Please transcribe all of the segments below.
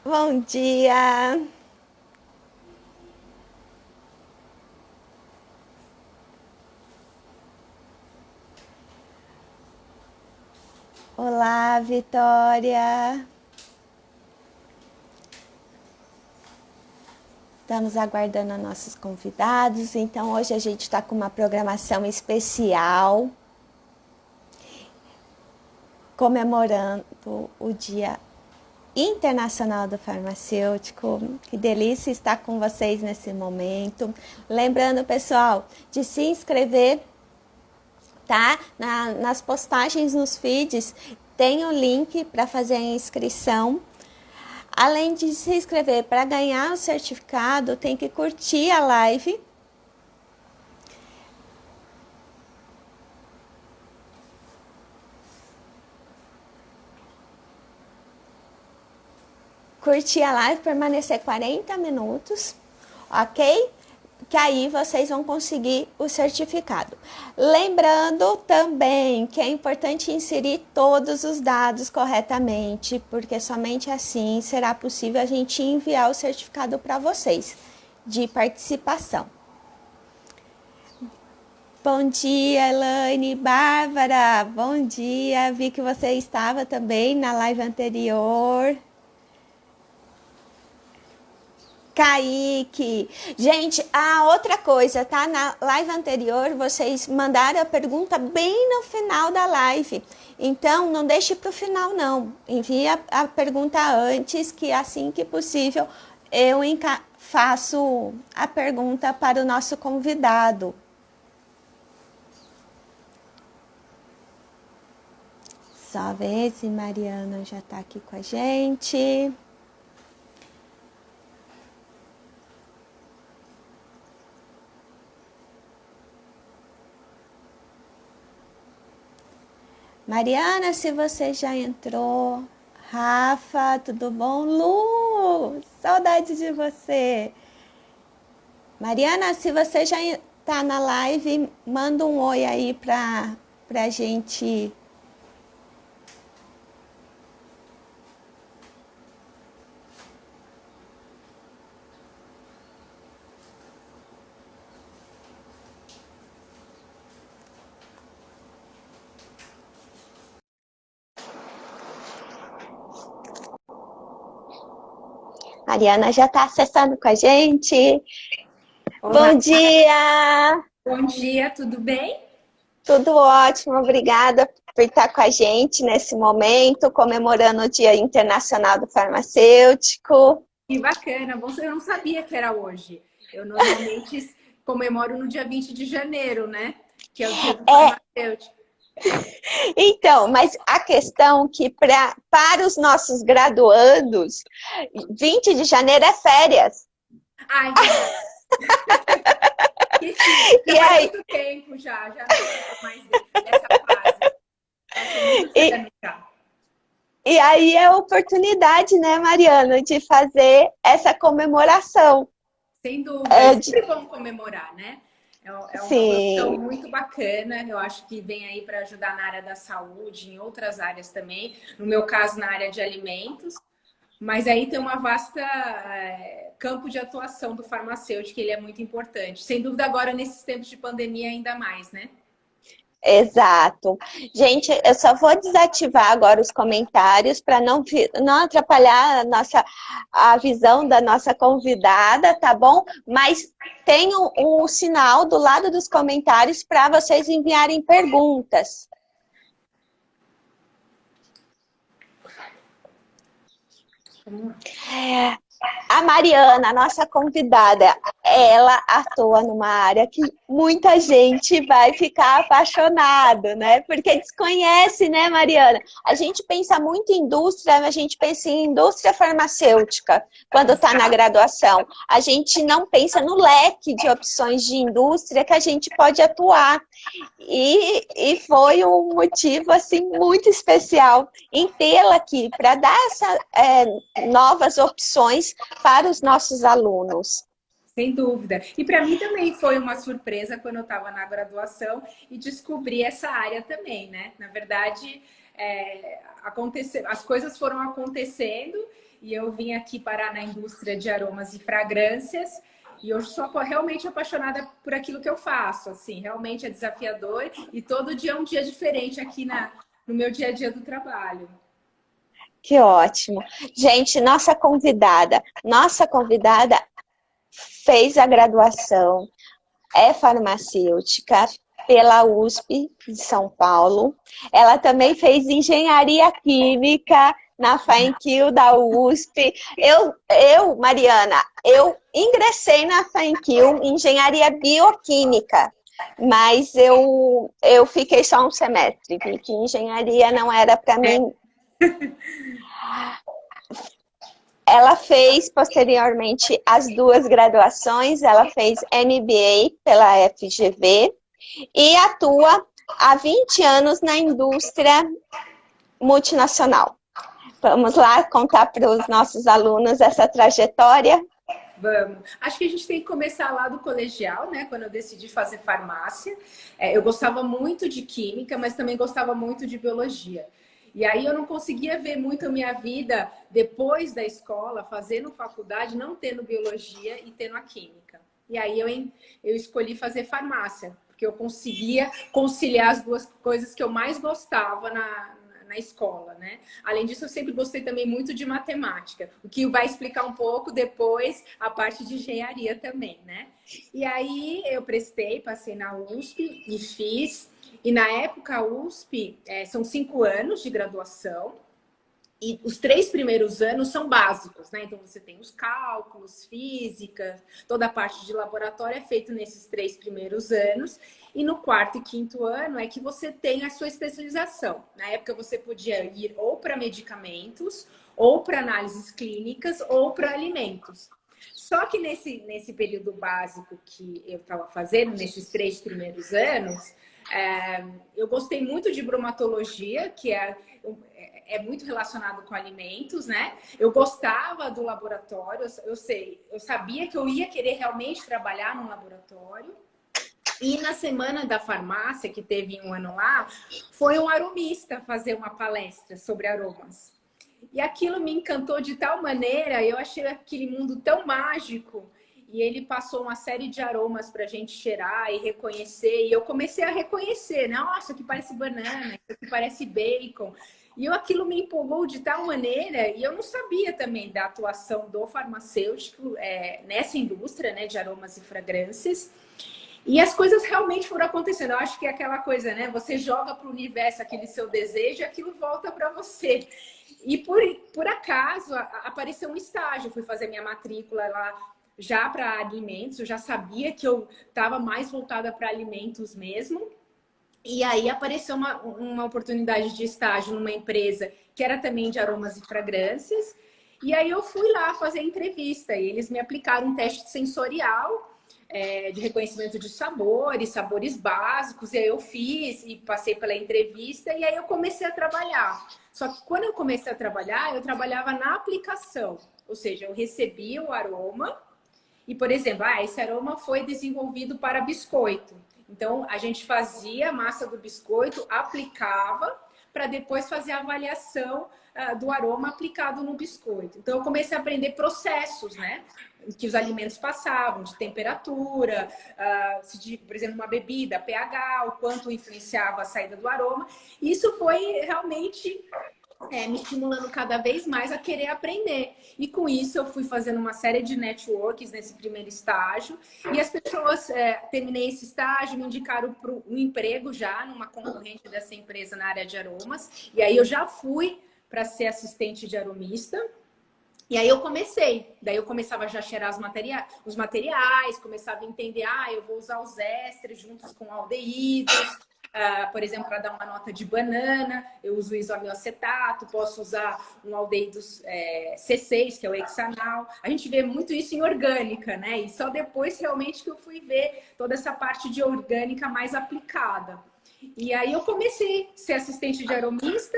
Bom dia! Olá, Vitória! Estamos aguardando nossos convidados, então hoje a gente está com uma programação especial comemorando o Dia Internacional do Farmacêutico. Que delícia estar com vocês nesse momento. Lembrando, pessoal, de se inscrever, tá? Nas postagens nos feeds tem o link para fazer a inscrição. Além de se inscrever para ganhar o certificado, tem que curtir a live. Curtir a live, permanecer 40 minutos, ok? Que aí vocês vão conseguir o certificado. Lembrando também que é importante inserir todos os dados corretamente, porque somente assim será possível a gente enviar o certificado para vocês de participação. Bom dia, Elaine, Bárbara, bom dia. Vi que você estava também na live anterior. Kaique. Gente, a outra coisa, tá? Na live anterior, vocês mandaram a pergunta bem no final da live. Então, não deixe para o final, não. Envia a pergunta antes, que assim que possível eu faço a pergunta para o nosso convidado. Só ver se Mariana já está aqui com a gente. Mariana, se você já entrou. Rafa, tudo bom? Lu, saudade de você. Mariana, se você já está na live, manda um oi aí pra gente. Mariana já está acessando com a gente. Olá, Bom dia! bom dia, tudo bem? Tudo ótimo, obrigada por estar com a gente nesse momento, comemorando o Dia Internacional do Farmacêutico. Que bacana, bom, eu não sabia que era hoje. Eu normalmente comemoro no dia 20 de janeiro, né? Que é o dia do É, farmacêutico. então, mas a questão que para os nossos graduandos, 20 de janeiro é férias. Ah, é verdade. Esqueci, já E faz aí, muito tempo já não sou mais dessa fase. Passou muitos e, anos já. e aí é a oportunidade, né, Mariana, de fazer essa comemoração. Sem dúvida, é É, sempre bom comemorar, né? É uma profissão sim, muito bacana, eu acho que vem aí para ajudar na área da saúde, em outras áreas também. No meu caso, na área de alimentos. Mas aí tem uma vasta campo de atuação do farmacêutico, que ele é muito importante. Sem dúvida, agora nesses tempos de pandemia, ainda mais, né? exato. Gente, eu só vou desativar agora os comentários para não atrapalhar a visão da nossa convidada, tá bom? Mas tem um sinal do lado dos comentários para vocês enviarem perguntas. Vamos lá. A Mariana, a nossa convidada, ela atua numa área que muita gente vai ficar apaixonado, né? Porque desconhece, né, Mariana? A gente pensa muito em indústria, a gente pensa em indústria farmacêutica quando está na Exato. graduação. A gente não pensa no leque de opções de indústria que a gente pode atuar. E foi um motivo assim muito especial em tê-la aqui para dar novas opções para os nossos alunos. Sem dúvida. E para mim também foi uma surpresa quando eu estava na graduação e descobri essa área também, né? Na verdade, as coisas foram acontecendo e eu vim aqui parar na indústria de aromas e fragrâncias. E eu sou realmente apaixonada por aquilo que eu faço, assim, realmente é desafiador e todo dia é um dia diferente aqui no meu dia a dia do trabalho. Que ótimo. Gente, nossa convidada fez a graduação, é farmacêutica pela USP de São Paulo. Ela também fez engenharia química na FAENQ da USP. Mariana, eu ingressei na FAENQ em engenharia bioquímica, mas eu fiquei só um semestre, porque engenharia não era para mim. Ela fez posteriormente as duas graduações, ela fez MBA pela FGV e atua há 20 anos na indústria multinacional. Vamos lá contar para os nossos alunos essa trajetória? Vamos. Acho que a gente tem que começar lá do colegial, né? Quando eu decidi fazer farmácia. Eu gostava muito de química, mas também gostava muito de biologia. E aí eu não conseguia ver muito a minha vida depois da escola, fazendo faculdade, não tendo biologia e tendo a química. E aí eu escolhi fazer farmácia, porque eu conseguia conciliar as duas coisas que eu mais gostava na escola, né? Além disso, eu sempre gostei também muito de matemática, o que vai explicar um pouco depois a parte de engenharia também, né? E aí eu passei na USP e fiz. E na época, a USP são 5 anos de graduação e os 3 primeiros anos são básicos, né? Então, você tem os cálculos, física, toda a parte de laboratório é feito nesses 3 primeiros anos. E no 4º e 5º ano é que você tem a sua especialização. Na época, você podia ir ou para medicamentos, ou para análises clínicas, ou para alimentos. Só que nesse período básico que eu estava fazendo, nesses 3 primeiros anos, eu gostei muito de bromatologia, que é muito relacionado com alimentos, né? Eu gostava do laboratório, eu sabia que eu ia querer realmente trabalhar no laboratório. E na semana da farmácia, que teve um ano lá, foi um aromista fazer uma palestra sobre aromas. E aquilo me encantou de tal maneira, eu achei aquele mundo tão mágico. E ele passou uma série de aromas para a gente cheirar e reconhecer. E eu comecei a reconhecer, né? Nossa, que parece banana, isso aqui parece bacon. E aquilo me empolgou de tal maneira, e eu não sabia também da atuação do farmacêutico nessa indústria, né, de aromas e fragrâncias. E as coisas realmente foram acontecendo. Eu acho que é aquela coisa, né? Você joga para o universo aquele seu desejo e aquilo volta para você. E por acaso apareceu um estágio. Eu fui fazer minha matrícula lá já para alimentos. Eu já sabia que eu estava mais voltada para alimentos mesmo. E aí apareceu uma oportunidade de estágio numa empresa que era também de aromas e fragrâncias. E aí eu fui lá fazer entrevista. E eles me aplicaram um teste sensorial de reconhecimento de sabores básicos, e aí eu fiz e passei pela entrevista, e aí eu comecei a trabalhar. Só que quando eu comecei a trabalhar, eu trabalhava na aplicação, ou seja, eu recebia o aroma e, por exemplo, esse aroma foi desenvolvido para biscoito. Então, a gente fazia a massa do biscoito, aplicava, para depois fazer a avaliação do aroma aplicado no biscoito. Então, eu comecei a aprender processos, né? Que os alimentos passavam, de temperatura, por exemplo, uma bebida, pH, o quanto influenciava a saída do aroma. Isso foi realmente me estimulando cada vez mais a querer aprender. E com isso eu fui fazendo uma série de networks nesse primeiro estágio. E as pessoas, terminei esse estágio, me indicaram para um emprego já numa concorrente dessa empresa na área de aromas. E aí eu já fui para ser assistente de aromista. E aí eu comecei, daí eu começava já a cheirar os materiais, começava a entender, eu vou usar os ésteres juntos com aldeídos, por exemplo, para dar uma nota de banana, eu uso isoamilacetato, posso usar um aldeído C6, que é o hexanal. A gente vê muito isso em orgânica, né? E só depois realmente que eu fui ver toda essa parte de orgânica mais aplicada. E aí eu comecei a ser assistente de aromista,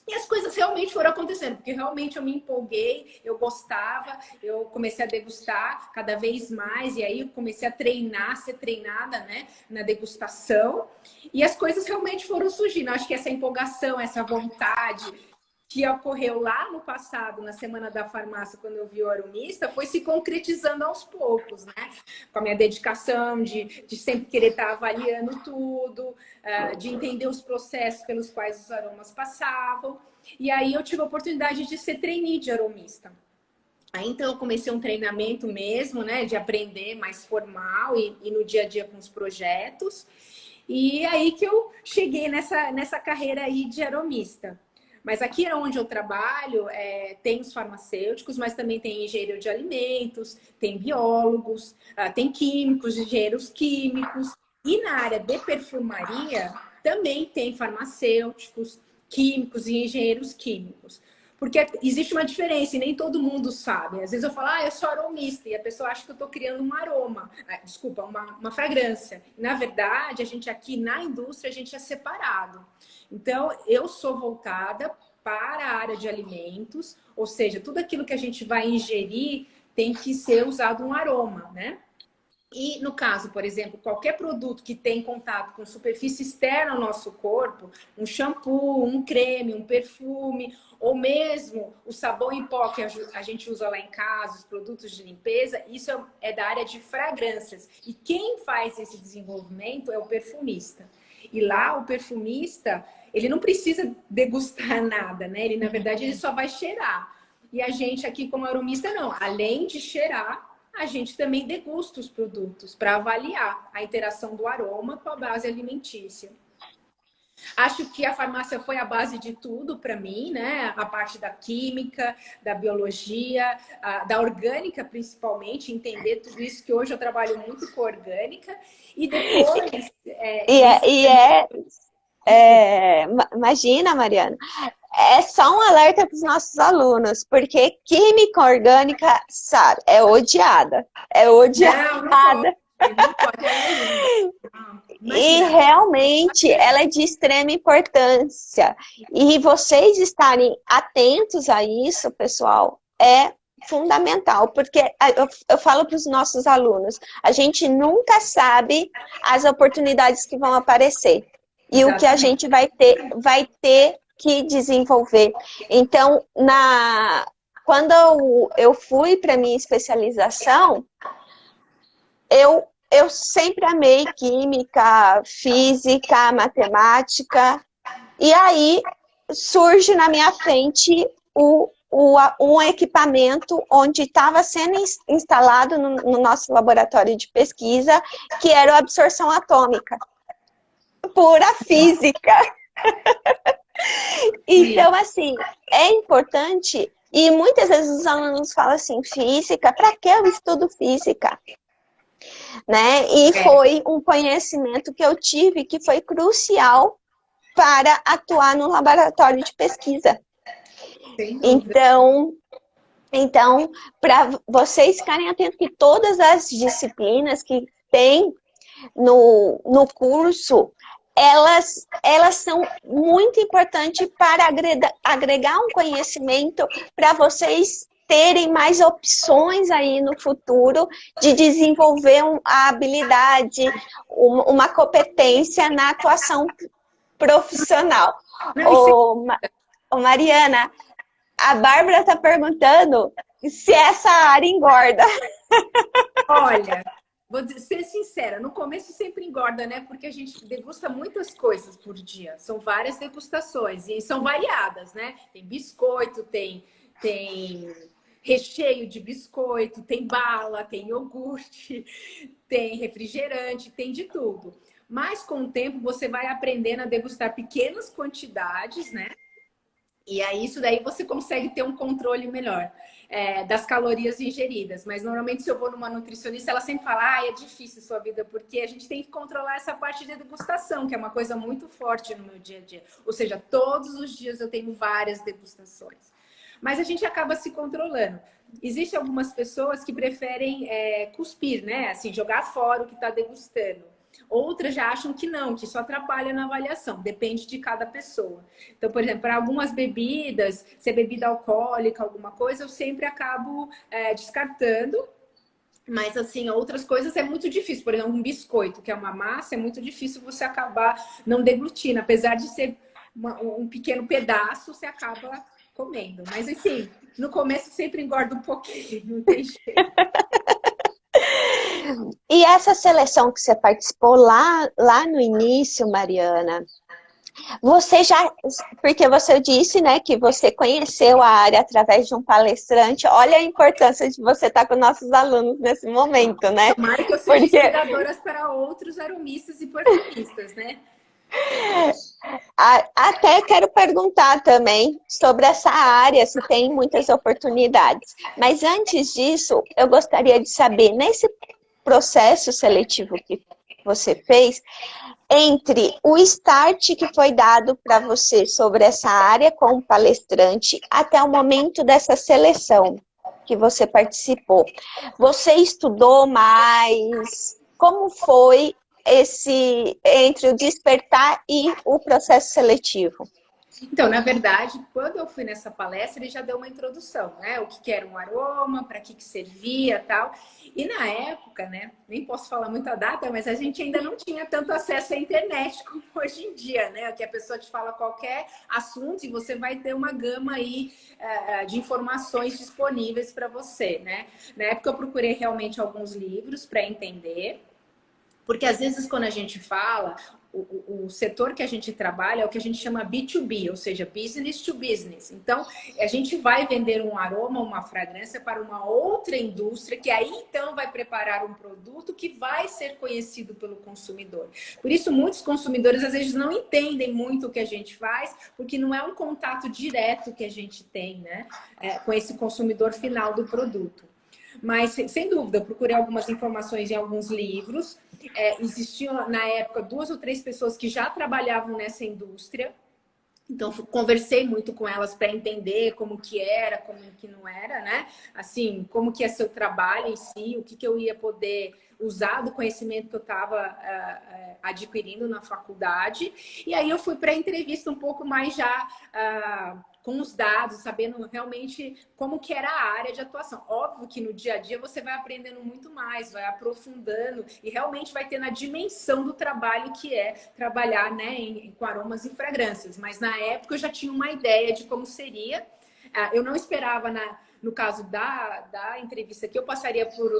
e as coisas realmente realmente foram acontecendo, porque realmente eu me empolguei, eu gostava, eu comecei a degustar cada vez mais, e aí eu comecei a treinar, ser treinada, né, na degustação, e as coisas realmente foram surgindo. Acho que essa empolgação, essa vontade que ocorreu lá no passado, na Semana da Farmácia, quando eu vi o aromista, foi se concretizando aos poucos, né? Com a minha dedicação de sempre querer estar avaliando tudo, de entender os processos pelos quais os aromas passavam. E aí eu tive a oportunidade de ser trainee de aromista. Aí então eu comecei um treinamento mesmo, né? De aprender mais formal e no dia a dia com os projetos. E aí que eu cheguei nessa carreira aí de aromista. Mas aqui é onde eu trabalho, tem os farmacêuticos, mas também tem engenheiro de alimentos, tem biólogos, tem químicos, engenheiros químicos. E na área de perfumaria também tem farmacêuticos, químicos e engenheiros químicos. Porque existe uma diferença e nem todo mundo sabe. Às vezes eu falo, eu sou aromista, e a pessoa acha que eu estou criando um aroma, desculpa, uma fragrância. Na verdade, a gente aqui na indústria, a gente é separado. Então, eu sou voltada para a área de alimentos, ou seja, tudo aquilo que a gente vai ingerir tem que ser usado um aroma, né? E no caso, por exemplo, qualquer produto que tem contato com superfície externa ao nosso corpo, um shampoo, um creme, um perfume, ou mesmo o sabão em pó que a gente usa lá em casa, os produtos de limpeza, isso é da área de fragrâncias. E quem faz esse desenvolvimento é o perfumista. E lá o perfumista, ele não precisa degustar nada, né? Ele, na verdade, ele só vai cheirar. E a gente aqui como aromista, não. Além de cheirar, a gente também degusta os produtos para avaliar a interação do aroma com a base alimentícia. Acho que a farmácia foi a base de tudo para mim, né? A parte da química, da biologia, da orgânica principalmente, entender tudo isso, que hoje eu trabalho muito com orgânica. E depois... Imagina, Mariana, é só um alerta para os nossos alunos, porque química orgânica, sabe, é odiada. É odiada. Não pode ainda. E realmente ela é de extrema importância. E vocês estarem atentos a isso, pessoal, é fundamental, porque eu falo para os nossos alunos, a gente nunca sabe as oportunidades que vão aparecer. E o que a gente vai ter que desenvolver. Então, quando eu fui para minha especialização, eu sempre amei química, física, matemática, e aí surge na minha frente um equipamento onde estava sendo instalado no nosso laboratório de pesquisa, que era a absorção atômica. Pura física. Então, assim, é importante, e muitas vezes os alunos falam assim, física, para que eu estudo física? Né? E foi um conhecimento que eu tive que foi crucial para atuar no laboratório de pesquisa. Então, para vocês ficarem atentos que todas as disciplinas que tem no curso, elas são muito importantes para agregar um conhecimento para vocês terem mais opções aí no futuro de desenvolver a habilidade, uma competência na atuação profissional. Mariana, a Bárbara está perguntando se essa área engorda. Olha, vou ser sincera, no começo sempre engorda, né? Porque a gente degusta muitas coisas por dia. São várias degustações e são variadas, né? Tem biscoito, tem recheio de biscoito, tem bala, tem iogurte, tem refrigerante, tem de tudo. Mas com o tempo você vai aprendendo a degustar pequenas quantidades, né? E aí isso daí você consegue ter um controle melhor das calorias ingeridas. Mas normalmente se eu vou numa nutricionista, ela sempre fala, é difícil sua vida, porque a gente tem que controlar essa parte de degustação, que é uma coisa muito forte no meu dia a dia. Ou seja, todos os dias eu tenho várias degustações. Mas a gente acaba se controlando. Existem algumas pessoas que preferem cuspir, né? Assim, jogar fora o que está degustando. Outras já acham que não, que isso atrapalha na avaliação, depende de cada pessoa. Então, por exemplo, para algumas bebidas, se é bebida alcoólica, alguma coisa, eu sempre acabo descartando. Mas, assim, outras coisas é muito difícil. Por exemplo, um biscoito, que é uma massa, é muito difícil você acabar não deglutindo. Apesar de ser um pequeno pedaço, você acaba comendo. Mas, assim, no começo sempre engorda um pouquinho, não tem jeito. E essa seleção que você participou lá no início, Mariana, você já, porque você disse, né, que você conheceu a área através de um palestrante. Olha a importância de você estar com nossos alunos nesse momento, né? Tomara que eu seja Porque inspiradoras para outros aromistas e perfumistas, né? até quero perguntar também sobre essa área, se tem muitas oportunidades. Mas antes disso, eu gostaria de saber, nesse processo seletivo que você fez, entre o start que foi dado para você sobre essa área como palestrante até o momento dessa seleção que você participou, você estudou mais? Como foi esse entre o despertar e o processo seletivo? Então, na verdade, quando eu fui nessa palestra, ele já deu uma introdução, né? O que era um aroma, para que servia, tal. E na época, né? Nem posso falar muita data, mas a gente ainda não tinha tanto acesso à internet como hoje em dia, né? Que a pessoa te fala qualquer assunto e você vai ter uma gama aí de informações disponíveis para você, né? Na época eu procurei realmente alguns livros para entender. Porque às vezes quando a gente fala, o setor que a gente trabalha é o que a gente chama B2B, ou seja, business to business. Então, a gente vai vender um aroma, uma fragrância para uma outra indústria, que aí então vai preparar um produto que vai ser conhecido pelo consumidor. Por isso, muitos consumidores às vezes não entendem muito o que a gente faz, porque não é um contato direto que a gente tem, né, com esse consumidor final do produto. Mas, sem dúvida, eu procurei algumas informações em alguns livros. Existiam, na época, 2 ou 3 pessoas que já trabalhavam nessa indústria. Então, conversei muito com elas para entender como que era, como que não era, né? Assim, como que é seu trabalho em si, o que eu ia poder usar do conhecimento que eu estava adquirindo na faculdade. E aí eu fui para a entrevista um pouco mais já com os dados, sabendo realmente como que era a área de atuação. Óbvio que no dia a dia você vai aprendendo muito mais, vai aprofundando e realmente vai ter na dimensão do trabalho que é trabalhar, né, com aromas e fragrâncias. Mas na época eu já tinha uma ideia de como seria. Eu não esperava, no caso da entrevista, que eu passaria por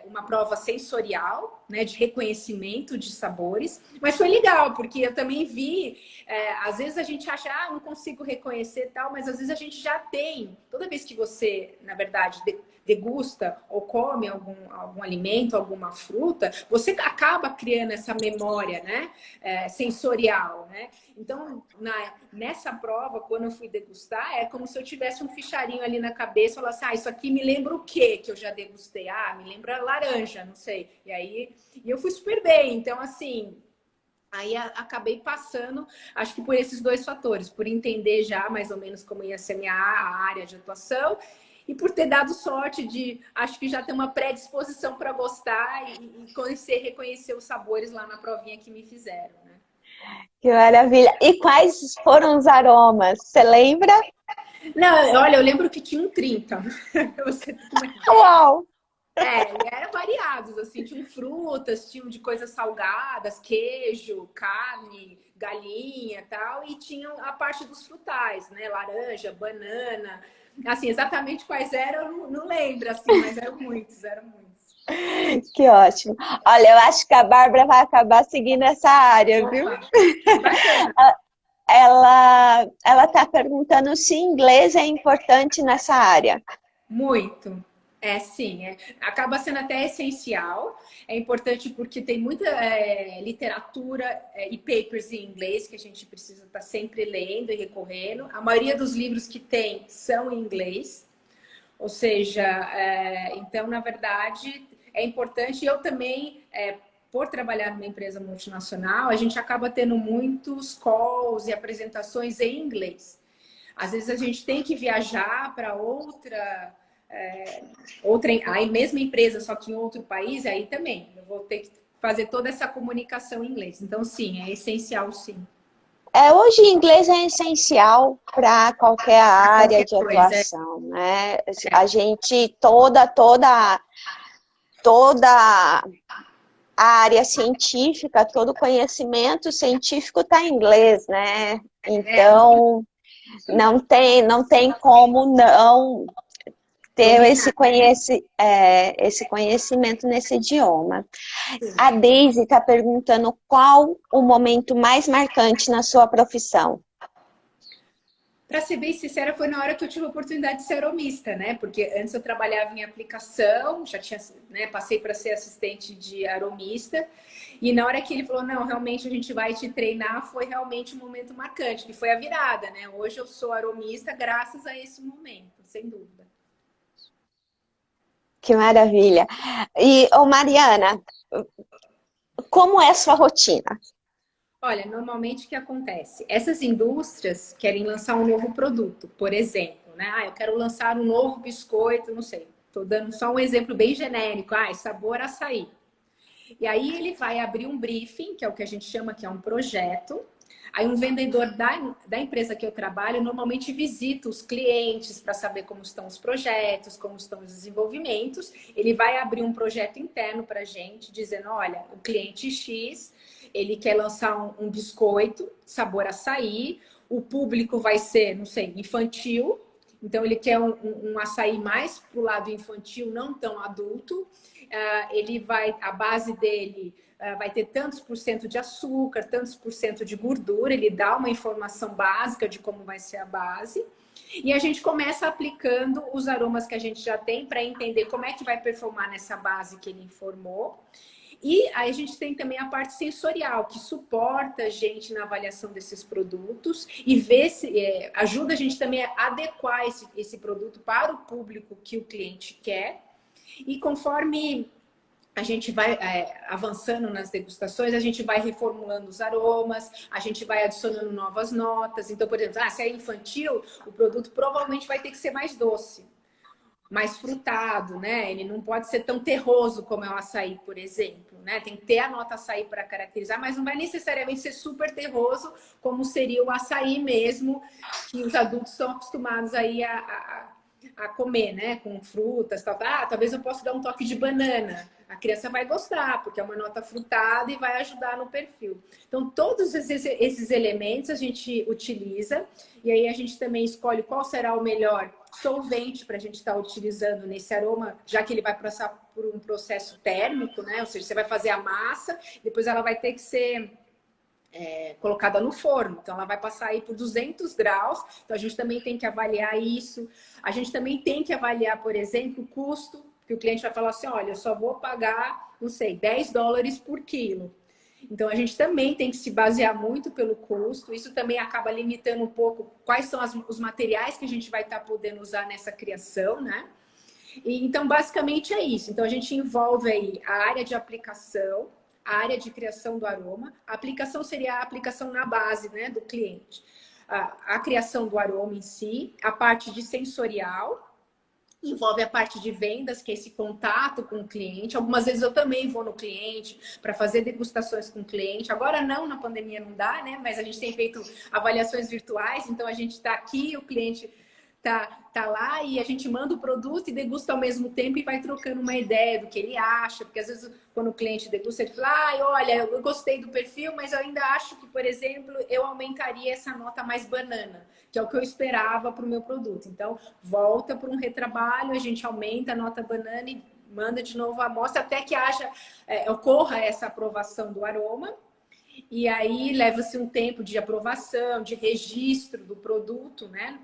uma prova sensorial, né, de reconhecimento de sabores, mas foi legal, porque eu também vi, às vezes a gente acha, não consigo reconhecer tal, mas às vezes a gente já tem, toda vez que você, na verdade, degusta ou come algum alimento, alguma fruta, você acaba criando essa memória, né, sensorial, né? Então, nessa prova, quando eu fui degustar, é como se eu tivesse um fichário ali na cabeça, falasse, isso aqui me lembra o quê que eu já degustei? Me lembra laranja, não sei. E aí, eu fui super bem. Então, assim, aí acabei passando, acho que por esses 2 fatores, por entender já mais ou menos como ia ser a área de atuação e por ter dado sorte de, acho que já ter uma predisposição para gostar e reconhecer os sabores lá na provinha que me fizeram, né? Que maravilha! E quais foram os aromas? Você lembra? Não, olha, eu lembro que tinha 30. Você também. Uau! E eram variados, assim, tinham frutas, tinham de coisas salgadas, queijo, carne, galinha e tal, e tinham a parte dos frutais, né? Laranja, banana. Assim, exatamente quais eram, eu não lembro, assim, mas eram muitos, eram muitos. Que ótimo. Olha, eu acho que a Bárbara vai acabar seguindo essa área, viu? Opa, bacana. Ela está perguntando se inglês é importante nessa área. Muito. Sim. Acaba sendo até essencial. É importante porque tem muita literatura e papers em inglês que a gente precisa estar sempre lendo e recorrendo. A maioria dos livros que tem são em inglês. Ou seja, então, na verdade, é importante. Eu também, por trabalhar numa empresa multinacional, a gente acaba tendo muitos calls e apresentações em inglês. Às vezes a gente tem que viajar para a mesma empresa, só que em outro país, aí também eu vou ter que fazer toda essa comunicação em inglês. Então, sim, é essencial, sim. Hoje, inglês é essencial para qualquer área Qualquer de coisa. atuação, né? A gente, toda a área científica, todo conhecimento científico está em inglês, né? É, Então, não tem como não ter dominar. esse conhecimento nesse idioma. A Daisy está perguntando qual o momento mais marcante na sua profissão. Para ser bem sincera, foi na hora que eu tive a oportunidade de ser aromista, né? Porque antes eu trabalhava em aplicação, já tinha, né, passei para ser assistente de aromista. E na hora que ele falou, não, realmente a gente vai te treinar, foi realmente um momento marcante, que foi a virada, né? Hoje eu sou aromista graças a esse momento, sem dúvida. Que maravilha. E, Mariana, como é a sua rotina? Olha, normalmente o que acontece? Essas indústrias querem lançar um novo produto, por exemplo, né? Ah, eu quero lançar um novo biscoito, não sei. Estou dando só um exemplo bem genérico. Ah, sabor açaí. E aí ele vai abrir um briefing, que é o que a gente chama que é um projeto. Aí um vendedor da empresa que eu trabalho normalmente visita os clientes para saber como estão os projetos, como estão os desenvolvimentos. Ele vai abrir um projeto interno para a gente, dizendo, olha, o cliente X, ele quer lançar um biscoito, sabor açaí, o público vai ser, não sei, infantil, então ele quer um açaí mais para o lado infantil, não tão adulto. Ele vai, a base dele vai ter tantos por cento de açúcar, tantos por cento de gordura, ele dá uma informação básica de como vai ser a base. E a gente começa aplicando os aromas que a gente já tem para entender como é que vai performar nessa base que ele informou. E aí a gente tem também a parte sensorial, que suporta a gente na avaliação desses produtos e vê se, ajuda a gente também a adequar esse produto para o público que o cliente quer. E conforme a gente vai avançando nas degustações, a gente vai reformulando os aromas, a gente vai adicionando novas notas. Então, por exemplo, se é infantil, o produto provavelmente vai ter que ser mais doce, mais frutado, né? Ele não pode ser tão terroso como é o açaí, por exemplo, né? Tem que ter a nota açaí para caracterizar, mas não vai necessariamente ser super terroso, como seria o açaí mesmo, que os adultos estão acostumados aí a comer, né? Com frutas, tal. Ah, talvez eu possa dar um toque de banana. A criança vai gostar, porque é uma nota frutada e vai ajudar no perfil. Então, todos esses elementos a gente utiliza e aí a gente também escolhe qual será o melhor solvente para a gente estar utilizando nesse aroma, já que ele vai passar por um processo térmico, né? Ou seja, você vai fazer a massa, depois ela vai ter que ser colocada no forno. Então, ela vai passar aí por 200 graus. Então, a gente também tem que avaliar isso. A gente também tem que avaliar, por exemplo, o custo, que o cliente vai falar assim, olha, eu só vou pagar, não sei, $10 por quilo. Então, a gente também tem que se basear muito pelo custo. Isso também acaba limitando um pouco quais são os materiais que a gente vai estar podendo usar nessa criação, né? Então, basicamente é isso. Então, a gente envolve aí a área de aplicação, a área de criação do aroma. A aplicação seria a aplicação na base, né, do cliente. A criação do aroma em si, a parte de sensorial, envolve a parte de vendas, que é esse contato com o cliente. Algumas vezes eu também vou no cliente para fazer degustações com o cliente. Agora não, na pandemia não dá, né? Mas a gente tem feito avaliações virtuais, então a gente está aqui, o cliente tá lá e a gente manda o produto e degusta ao mesmo tempo e vai trocando uma ideia do que ele acha, porque às vezes quando o cliente degusta, ele fala, olha, eu gostei do perfil, mas eu ainda acho que, por exemplo, eu aumentaria essa nota mais banana, que é o que eu esperava para o meu produto. Então, volta para um retrabalho, a gente aumenta a nota banana e manda de novo a amostra até que ocorra essa aprovação do aroma. E aí leva-se um tempo de aprovação, de registro do produto, né?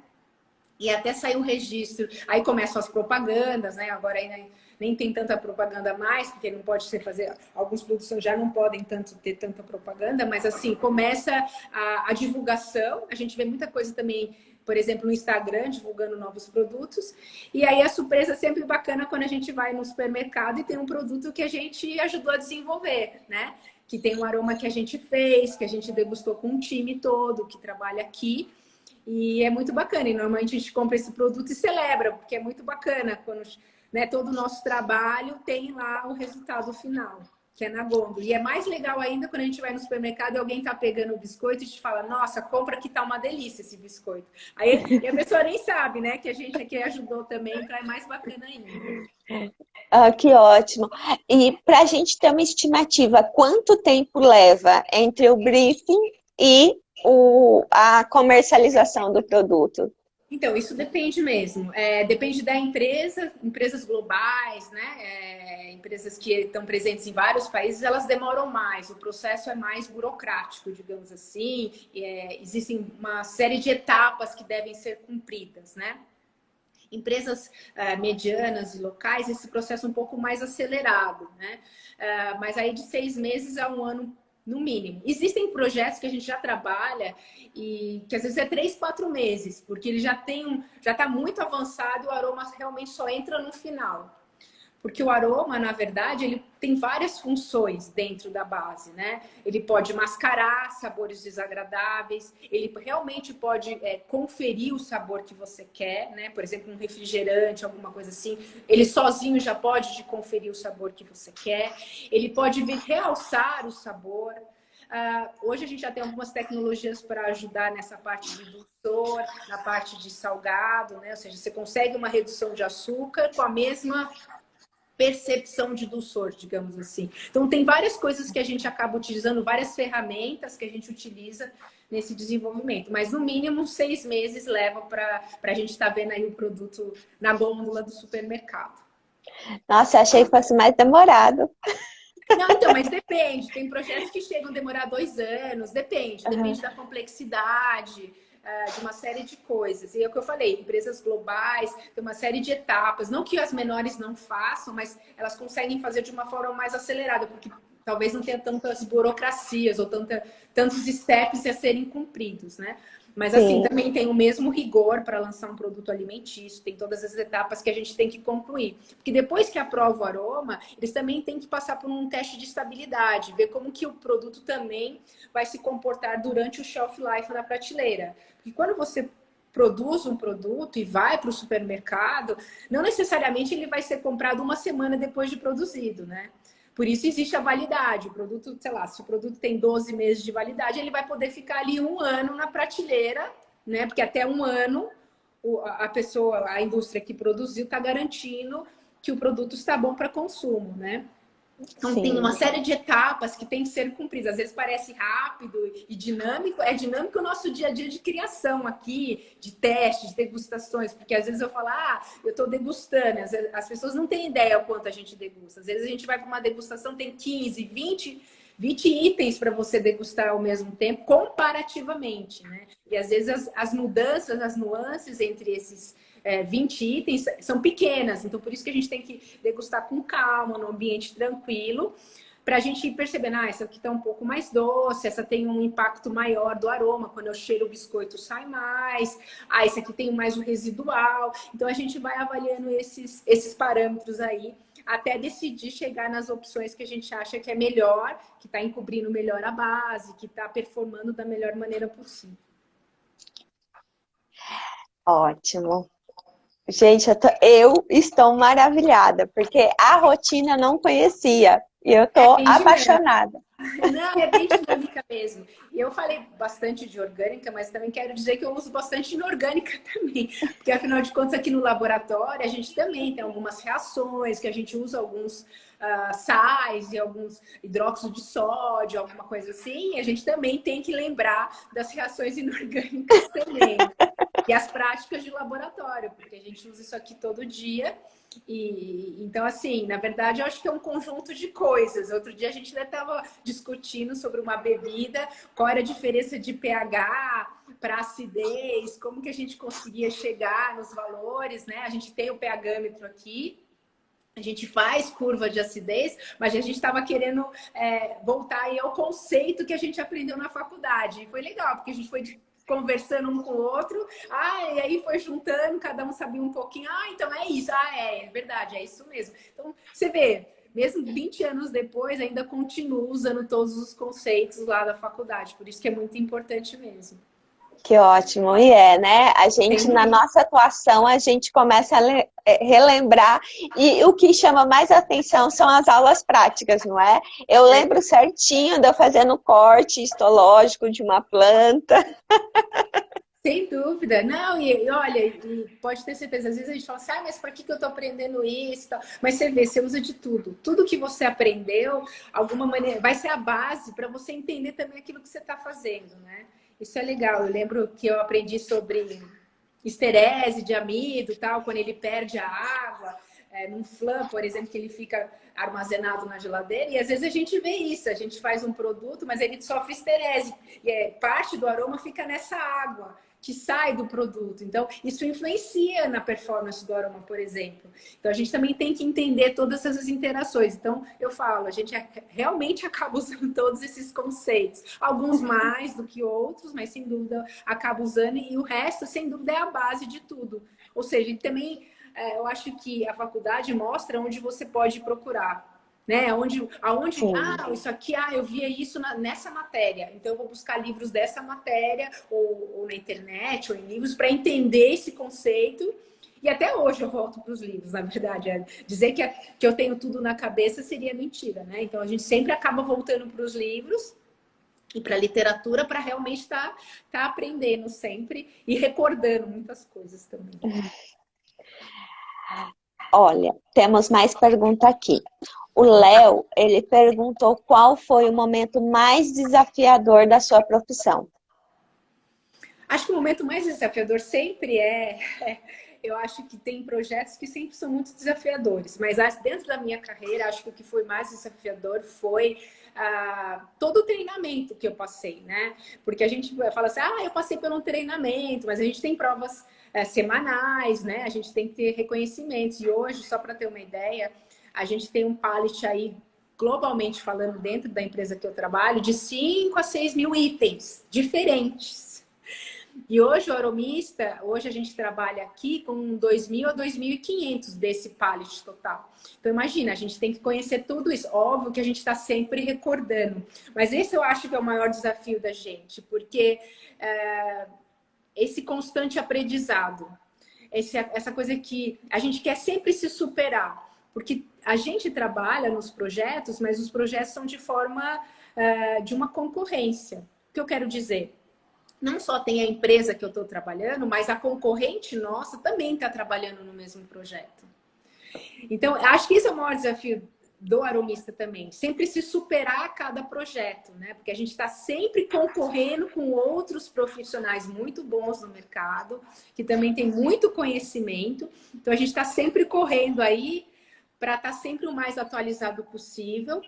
E até sair o registro. Aí começam as propagandas, né? Agora ainda nem tem tanta propaganda mais, porque não pode ser fazer. Alguns produtos já não podem ter tanta propaganda, mas assim, começa a divulgação. A gente vê muita coisa também, por exemplo, no Instagram, divulgando novos produtos. E aí a surpresa é sempre bacana quando a gente vai no supermercado e tem um produto que a gente ajudou a desenvolver, né? Que tem um aroma que a gente fez, que a gente degustou com um time todo que trabalha aqui. E é muito bacana. E normalmente a gente compra esse produto e celebra, porque é muito bacana quando, né, todo o nosso trabalho tem lá o resultado final. que é na gôndola. E é mais legal ainda quando a gente vai no supermercado e alguém tá pegando o biscoito e te fala, nossa, compra que tá uma delícia esse biscoito. Aí e a pessoa nem sabe, né, que a gente aqui ajudou também, então é mais bacana ainda. Ah, que ótimo. E para a gente ter uma estimativa, quanto tempo leva entre o briefing e a comercialização do produto? Então, isso depende mesmo. Depende da empresa, empresas globais, né? Empresas que estão presentes em vários países, elas demoram mais. O processo é mais burocrático, digamos assim. Existem uma série de etapas que devem ser cumpridas, né? Empresas medianas e locais, esse processo é um pouco mais acelerado, né? Mas aí de 6 meses a um ano no mínimo. Existem projetos que a gente já trabalha e que às vezes é 3, 4 meses, porque ele já está muito avançado e o aroma realmente só entra no final. Porque o aroma, na verdade, ele tem várias funções dentro da base, né? Ele pode mascarar sabores desagradáveis, ele realmente pode conferir o sabor que você quer, né? Por exemplo, um refrigerante, alguma coisa assim. Ele sozinho já pode te conferir o sabor que você quer. Ele pode vir realçar o sabor. Hoje a gente já tem algumas tecnologias para ajudar nessa parte de dulçor, na parte de salgado, né? Ou seja, você consegue uma redução de açúcar com a mesma percepção de dulçor, digamos assim. Então, tem várias coisas que a gente acaba utilizando, várias ferramentas que a gente utiliza nesse desenvolvimento. Mas, no mínimo, 6 meses leva para a gente estar vendo aí o produto na gôndola do supermercado. Nossa, eu achei que fosse mais demorado. Não, então, mas depende. Tem projetos que chegam a demorar 2 anos, depende. Uhum. Depende da complexidade, de uma série de coisas. E é o que eu falei, empresas globais, tem uma série de etapas. Não que as menores não façam, mas elas conseguem fazer de uma forma mais acelerada, porque talvez não tenha tantas burocracias ou tantos steps a serem cumpridos, né? Mas assim, Sim. também tem o mesmo rigor para lançar um produto alimentício, tem todas as etapas que a gente tem que concluir. Porque depois que aprova o aroma, eles também têm que passar por um teste de estabilidade, ver como que o produto também vai se comportar durante o shelf life na prateleira. Porque quando você produz um produto e vai para o supermercado, não necessariamente ele vai ser comprado uma semana depois de produzido, né? Por isso existe a validade. O produto, sei lá, se o produto tem 12 meses de validade, ele vai poder ficar ali um ano na prateleira, né? Porque até um ano a pessoa, a indústria que produziu está garantindo que o produto está bom para consumo, né? Então, tem uma Sim. série de etapas que tem que ser cumpridas. Às vezes parece rápido e dinâmico. É dinâmico o nosso dia a dia de criação aqui, de testes, de degustações. Porque às vezes eu falo, eu estou degustando. As pessoas não têm ideia o quanto a gente degusta. Às vezes a gente vai para uma degustação, tem 15, 20 itens para você degustar ao mesmo tempo, comparativamente, né? E às vezes as mudanças, as nuances entre esses 20 itens são pequenas, então por isso que a gente tem que degustar com calma, num ambiente tranquilo, para a gente ir percebendo, essa aqui está um pouco mais doce, essa tem um impacto maior do aroma, quando eu cheiro o biscoito sai mais, esse aqui tem mais o residual, então a gente vai avaliando esses parâmetros aí, até decidir chegar nas opções que a gente acha que é melhor, que está encobrindo melhor a base, que está performando da melhor maneira possível. Ótimo. Gente, eu estou maravilhada, porque a rotina eu não conhecia e eu estou Bem dinâmica. apaixonada. Não, é bem dinâmica mesmo. E eu falei bastante de orgânica, mas também quero dizer que eu uso bastante inorgânica também. Porque, afinal de contas, aqui no laboratório, a gente também tem algumas reações, que a gente usa alguns sais e alguns hidróxido de sódio, alguma coisa assim. E a gente também tem que lembrar das reações inorgânicas também. E as práticas de laboratório, porque a gente usa isso aqui todo dia. E então, assim, na verdade, eu acho que é um conjunto de coisas. Outro dia a gente ainda estava discutindo sobre uma bebida, qual era a diferença de pH para acidez, como que a gente conseguia chegar nos valores, né? A gente tem o pH-metro aqui. A gente faz curva de acidez, mas a gente estava querendo voltar aí ao conceito que a gente aprendeu na faculdade. E foi legal, porque a gente foi conversando um com o outro, e aí foi juntando, cada um sabia um pouquinho, então é isso, é verdade, é isso mesmo. Então, você vê, mesmo 20 anos depois, ainda continua usando todos os conceitos lá da faculdade, por isso que é muito importante mesmo. Que ótimo, e né? A gente, na Sempre. nossa atuação, a gente começa a relembrar, e o que chama mais atenção são as aulas práticas, não é? Eu lembro certinho de eu fazendo corte histológico de uma planta. Sem dúvida. Não, e olha, e pode ter certeza, às vezes a gente fala assim, ah, mas para que eu estou aprendendo isso e tal? Mas você vê, você usa de tudo. Tudo que você aprendeu, alguma maneira, vai ser a base para você entender também aquilo que você está fazendo, né? Isso é legal. Eu lembro que eu aprendi sobre esterese de amido e tal, quando ele perde a água, num flan, por exemplo, que ele fica armazenado na geladeira, e às vezes a gente vê isso, a gente faz um produto, mas ele sofre esterese, e parte do aroma fica nessa água que sai do produto. Então, isso influencia na performance do aroma, por exemplo. Então, a gente também tem que entender todas essas interações. Então, eu falo, a gente realmente acaba usando todos esses conceitos. Alguns mais do que outros, mas sem dúvida acaba usando. E o resto, sem dúvida, é a base de tudo. Ou seja, e também eu acho que a faculdade mostra onde você pode procurar. Né? Isso aqui, eu via isso nessa matéria, então eu vou buscar livros dessa matéria, ou na internet, ou em livros, para entender esse conceito. E até hoje eu volto para os livros, na verdade. Dizer que eu tenho tudo na cabeça seria mentira, né? Então a gente sempre acaba voltando para os livros e para a literatura para realmente estar aprendendo sempre e recordando muitas coisas também. Olha, temos mais pergunta aqui. O Léo, ele perguntou qual foi o momento mais desafiador da sua profissão. Acho que o momento mais desafiador sempre eu acho que tem projetos que sempre são muito desafiadores, mas dentro da minha carreira, acho que o que foi mais desafiador foi todo o treinamento que eu passei, né? Porque a gente fala assim, eu passei por um treinamento, mas a gente tem provas semanais, né? A gente tem que ter reconhecimentos. E hoje, só para ter uma ideia, a gente tem um pallet aí, globalmente falando, dentro da empresa que eu trabalho, de 5 a 6 mil itens diferentes. E hoje o aromista, hoje a gente trabalha aqui com 2.000 a 2.500 desse pallet total. Então imagina, a gente tem que conhecer tudo isso. Óbvio que a gente está sempre recordando. Mas esse eu acho que é o maior desafio da gente, porque esse constante aprendizado, essa coisa que a gente quer sempre se superar. Porque a gente trabalha nos projetos, mas os projetos são de forma de uma concorrência. O que eu quero dizer? Não só tem a empresa que eu estou trabalhando, mas a concorrente nossa também está trabalhando no mesmo projeto. Então, acho que esse é o maior desafio do aromista também. Sempre se superar a cada projeto, né? Porque a gente está sempre concorrendo com outros profissionais muito bons no mercado, que também tem muito conhecimento. Então, a gente está sempre correndo aí para estar sempre o mais atualizado possível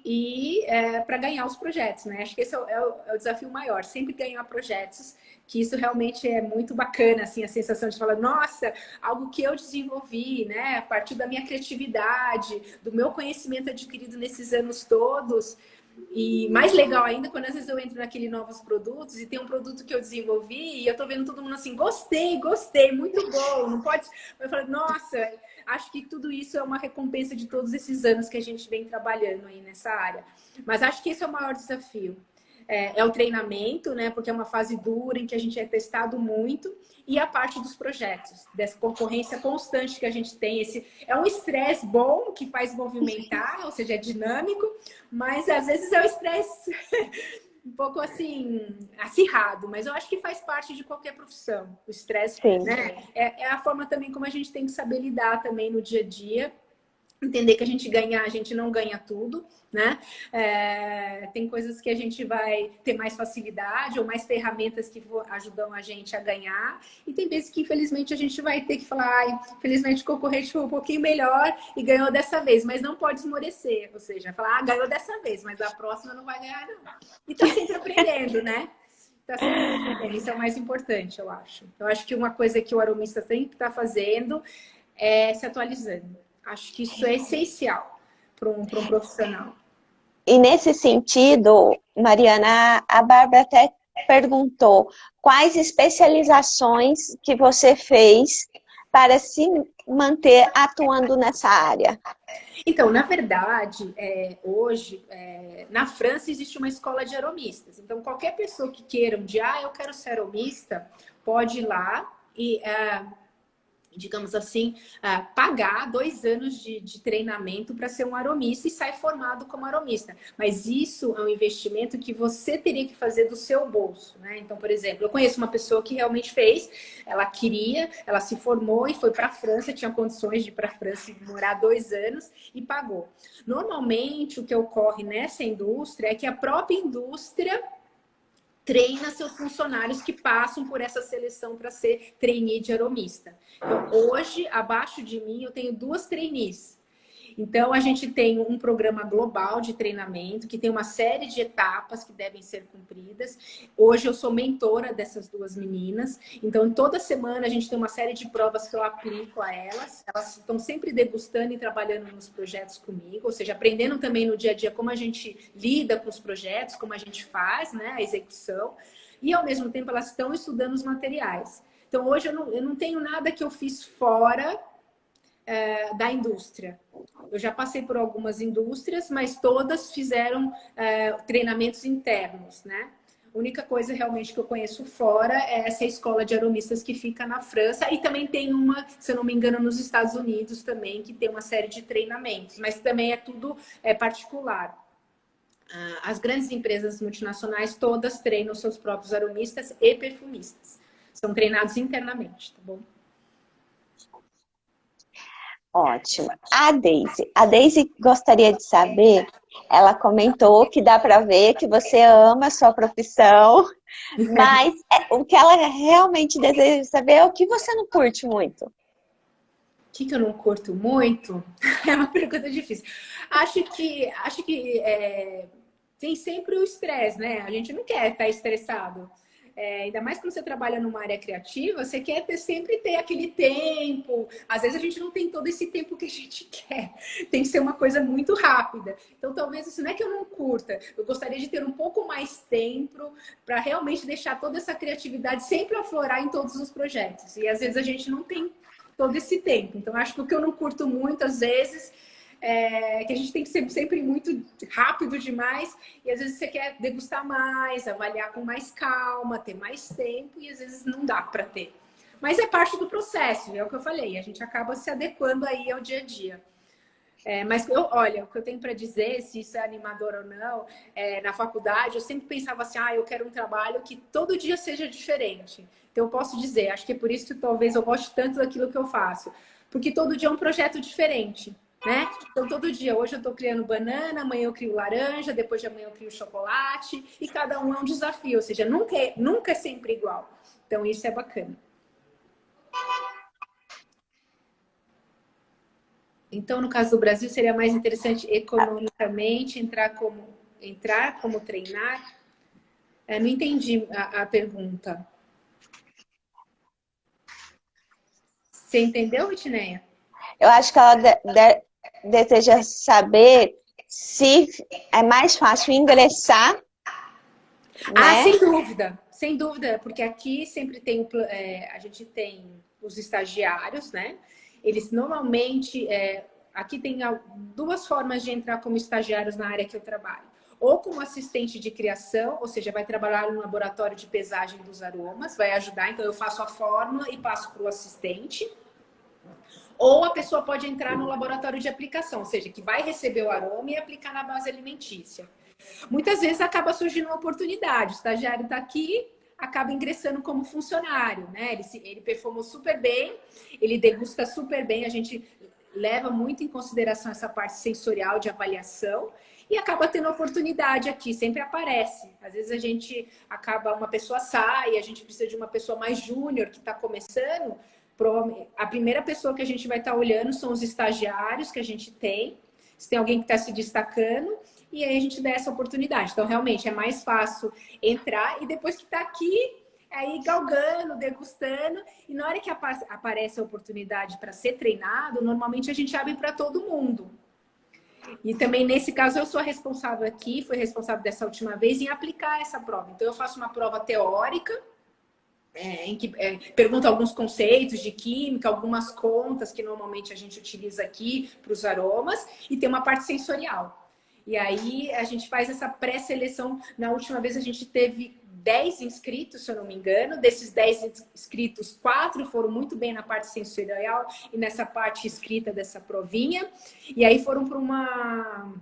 e para ganhar os projetos, né? Acho que esse é o desafio maior, sempre ganhar projetos, que isso realmente é muito bacana, assim, a sensação de falar, nossa, algo que eu desenvolvi, né? A partir da minha criatividade, do meu conhecimento adquirido nesses anos todos. E mais legal ainda, quando às vezes eu entro naquele novos produtos e tem um produto que eu desenvolvi e eu tô vendo todo mundo assim, gostei, muito bom, não pode... Eu falo, nossa, acho que tudo isso é uma recompensa de todos esses anos que a gente vem trabalhando aí nessa área. Mas acho que esse é o maior desafio. É o treinamento, né? Porque é uma fase dura em que a gente é testado muito, e a parte dos projetos, dessa concorrência constante que a gente tem. É um estresse bom que faz movimentar, ou seja, é dinâmico, mas às vezes é um estresse um pouco assim, acirrado, mas eu acho que faz parte de qualquer profissão. O estresse, né? É a forma também como a gente tem que saber lidar também no dia a dia. Entender que a gente não ganha tudo, né? Tem coisas que a gente vai ter mais facilidade ou mais ferramentas que ajudam a gente a ganhar. E tem vezes que, infelizmente, a gente vai ter que falar, infelizmente o concorrente foi um pouquinho melhor e ganhou dessa vez, mas não pode esmorecer. Ou seja, falar, ganhou dessa vez, mas a próxima não vai ganhar, não. E tá sempre aprendendo, né? Tá sempre aprendendo. Isso é o mais importante, eu acho. Eu acho que uma coisa que o aromista sempre está fazendo é se atualizando. Acho que isso é essencial para um profissional. E nesse sentido, Mariana, a Bárbara até perguntou quais especializações que você fez para se manter atuando nessa área? Então, na verdade, hoje, na França existe uma escola de aromistas. Então, qualquer pessoa que queira um dia, eu quero ser aromista, pode ir lá e digamos assim, pagar 2 anos de treinamento para ser um aromista e sai formado como aromista. Mas isso é um investimento que você teria que fazer do seu bolso, né? Então, por exemplo, eu conheço uma pessoa que realmente fez, ela queria, ela se formou e foi para a França, tinha condições de ir para a França e morar 2 anos e pagou. Normalmente, o que ocorre nessa indústria é que a própria indústria treina seus funcionários que passam por essa seleção para ser trainee de aromista. Então, hoje, abaixo de mim, eu tenho 2 trainees. Então, a gente tem um programa global de treinamento, que tem uma série de etapas que devem ser cumpridas. Hoje, eu sou mentora dessas 2 meninas. Então, toda semana, a gente tem uma série de provas que eu aplico a elas. Elas estão sempre degustando e trabalhando nos projetos comigo, ou seja, aprendendo também no dia a dia como a gente lida com os projetos, como a gente faz, né, a execução. E, ao mesmo tempo, elas estão estudando os materiais. Então, hoje, eu não tenho nada que eu fiz fora da indústria. Eu já passei por algumas indústrias, mas todas fizeram treinamentos internos, né? A única coisa realmente que eu conheço fora é essa escola de aromistas que fica na França e também tem uma, se eu não me engano, nos Estados Unidos também, que tem uma série de treinamentos, mas também é tudo particular. As grandes empresas multinacionais todas treinam seus próprios aromistas e perfumistas. São treinados internamente, tá bom? Ótimo. A Daisy gostaria de saber, ela comentou que dá para ver que você ama a sua profissão, mas o que ela realmente deseja saber é o que você não curte muito. O que eu não curto muito? É uma pergunta difícil. Acho que tem sempre o estresse, né? A gente não quer estar estressado. Ainda mais quando você trabalha numa área criativa, você quer sempre ter aquele tempo. Às vezes a gente não tem todo esse tempo que a gente quer. Tem que ser uma coisa muito rápida. Então, talvez isso não é que eu não curta. Eu gostaria de ter um pouco mais tempo para realmente deixar toda essa criatividade sempre aflorar em todos os projetos. E às vezes a gente não tem todo esse tempo. Então, acho que o que eu não curto muito, às vezes, que a gente tem que ser sempre muito rápido demais e às vezes você quer degustar mais, avaliar com mais calma, ter mais tempo e às vezes não dá para ter. Mas é parte do processo, é o que eu falei, a gente acaba se adequando aí ao dia a dia. Mas olha, o que eu tenho para dizer, se isso é animador ou não, na faculdade eu sempre pensava assim, eu quero um trabalho que todo dia seja diferente. Então eu posso dizer, acho que é por isso que talvez eu goste tanto daquilo que eu faço, porque todo dia é um projeto diferente. Né? Então, todo dia, hoje eu estou criando banana, amanhã eu crio laranja, depois de amanhã eu crio chocolate, e cada um é um desafio, ou seja, nunca é sempre igual. Então, isso é bacana. Então, no caso do Brasil, seria mais interessante economicamente entrar como treinar? Não entendi a pergunta. Você entendeu, Ritineia? Eu acho que ela deseja saber se é mais fácil ingressar, né? Sem dúvida, porque aqui sempre tem, a gente tem os estagiários, né? Eles normalmente, aqui tem 2 formas de entrar como estagiários na área que eu trabalho. Ou como assistente de criação, ou seja, vai trabalhar no laboratório de pesagem dos aromas, vai ajudar, então eu faço a fórmula e passo para o assistente. Ou a pessoa pode entrar no laboratório de aplicação, ou seja, que vai receber o aroma e aplicar na base alimentícia. Muitas vezes acaba surgindo uma oportunidade, o estagiário está aqui, acaba ingressando como funcionário, né? Ele perfumou super bem, ele degusta super bem, a gente leva muito em consideração essa parte sensorial de avaliação e acaba tendo oportunidade aqui, sempre aparece. Às vezes a gente uma pessoa sai, a gente precisa de uma pessoa mais júnior que está começando. A primeira pessoa que a gente vai estar olhando são os estagiários que a gente tem, se tem alguém que está se destacando, e aí a gente dá essa oportunidade. Então, realmente, é mais fácil entrar e depois que está aqui, aí galgando, degustando, e na hora que aparece a oportunidade para ser treinado, normalmente a gente abre para todo mundo. E também, nesse caso, eu sou a responsável aqui, fui responsável dessa última vez em aplicar essa prova. Então, eu faço uma prova teórica, em que pergunta alguns conceitos de química, algumas contas que normalmente a gente utiliza aqui para os aromas, e tem uma parte sensorial. E aí a gente faz essa pré-seleção. Na última vez a gente teve 10 inscritos, se eu não me engano. Desses 10 inscritos, 4 foram muito bem na parte sensorial e nessa parte escrita dessa provinha. E aí foram para uma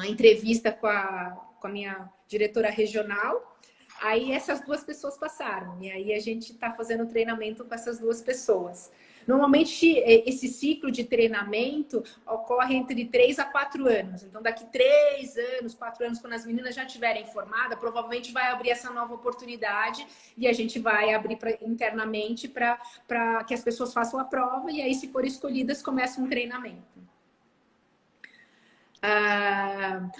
entrevista com a minha diretora regional. Aí essas 2 pessoas passaram. E aí a gente está fazendo treinamento com essas 2 pessoas. Normalmente, esse ciclo de treinamento ocorre entre 3 a 4 anos. Então, daqui 3 anos, 4 anos, quando as meninas já estiverem formadas, provavelmente vai abrir essa nova oportunidade e a gente vai abrir internamente para que as pessoas façam a prova e aí, se forem escolhidas, começa um treinamento.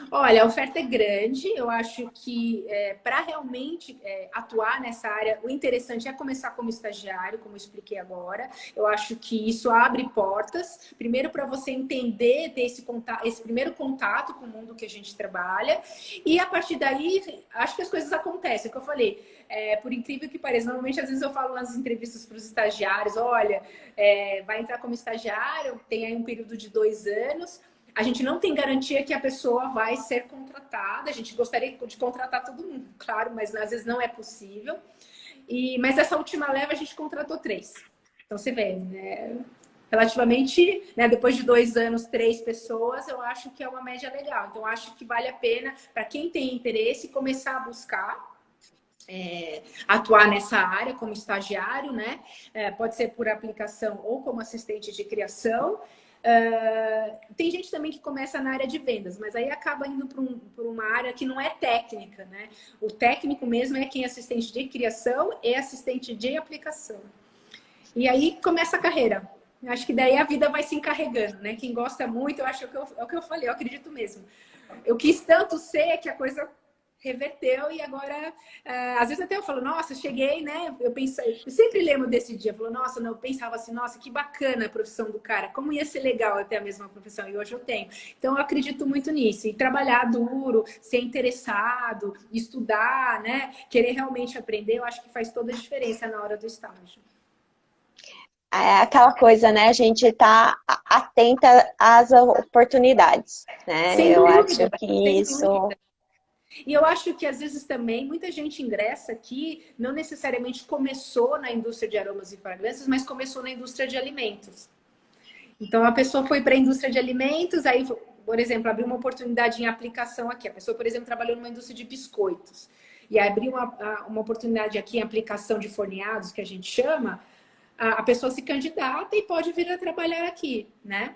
Olha, a oferta é grande. Eu acho que para realmente atuar nessa área, o interessante é começar como estagiário, como eu expliquei agora. Eu acho que isso abre portas, primeiro para você entender, ter esse primeiro contato com o mundo que a gente trabalha, e a partir daí, acho que as coisas acontecem, é o que eu falei. Por incrível que pareça, normalmente às vezes eu falo nas entrevistas para os estagiários, olha, vai entrar como estagiário, tem aí um período de 2 anos. A gente não tem garantia que a pessoa vai ser contratada. A gente gostaria de contratar todo mundo, claro, mas às vezes não é possível. Mas essa última leva a gente contratou 3. Então você vê, né? Relativamente, né, depois de 2 anos, 3 pessoas, eu acho que é uma média legal. Então acho que vale a pena para quem tem interesse começar a buscar. Atuar nessa área como estagiário, né? Pode ser por aplicação ou como assistente de criação. Tem gente também que começa na área de vendas, mas aí acaba indo para uma área que não é técnica, né? O técnico mesmo é quem é assistente de criação e assistente de aplicação. E aí começa a carreira. Eu acho que daí a vida vai se encarregando, né? Quem gosta muito, eu acho que é o que eu falei, eu acredito mesmo. Eu quis tanto ser que a coisa reverteu e agora, às vezes até eu falo, nossa, cheguei, né? Eu sempre lembro desse dia, eu falo, nossa, não, eu pensava assim, nossa, que bacana a profissão do cara, como ia ser legal eu ter a mesma profissão, e hoje eu tenho. Então eu acredito muito nisso, e trabalhar duro, ser interessado, estudar, né? Querer realmente aprender, eu acho que faz toda a diferença na hora do estágio. É aquela coisa, né? A gente tá atenta às oportunidades, né? Sem Eu acho dúvida, que sem isso. dúvida. E eu acho que às vezes também muita gente ingressa aqui, não necessariamente começou na indústria de aromas e fragrâncias, mas começou na indústria de alimentos. Então a pessoa foi para a indústria de alimentos, aí, por exemplo, abriu uma oportunidade em aplicação aqui. A pessoa, por exemplo, trabalhou numa indústria de biscoitos. E aí abriu uma oportunidade aqui em aplicação de forneados, que a gente chama, a pessoa se candidata e pode vir a trabalhar aqui, né?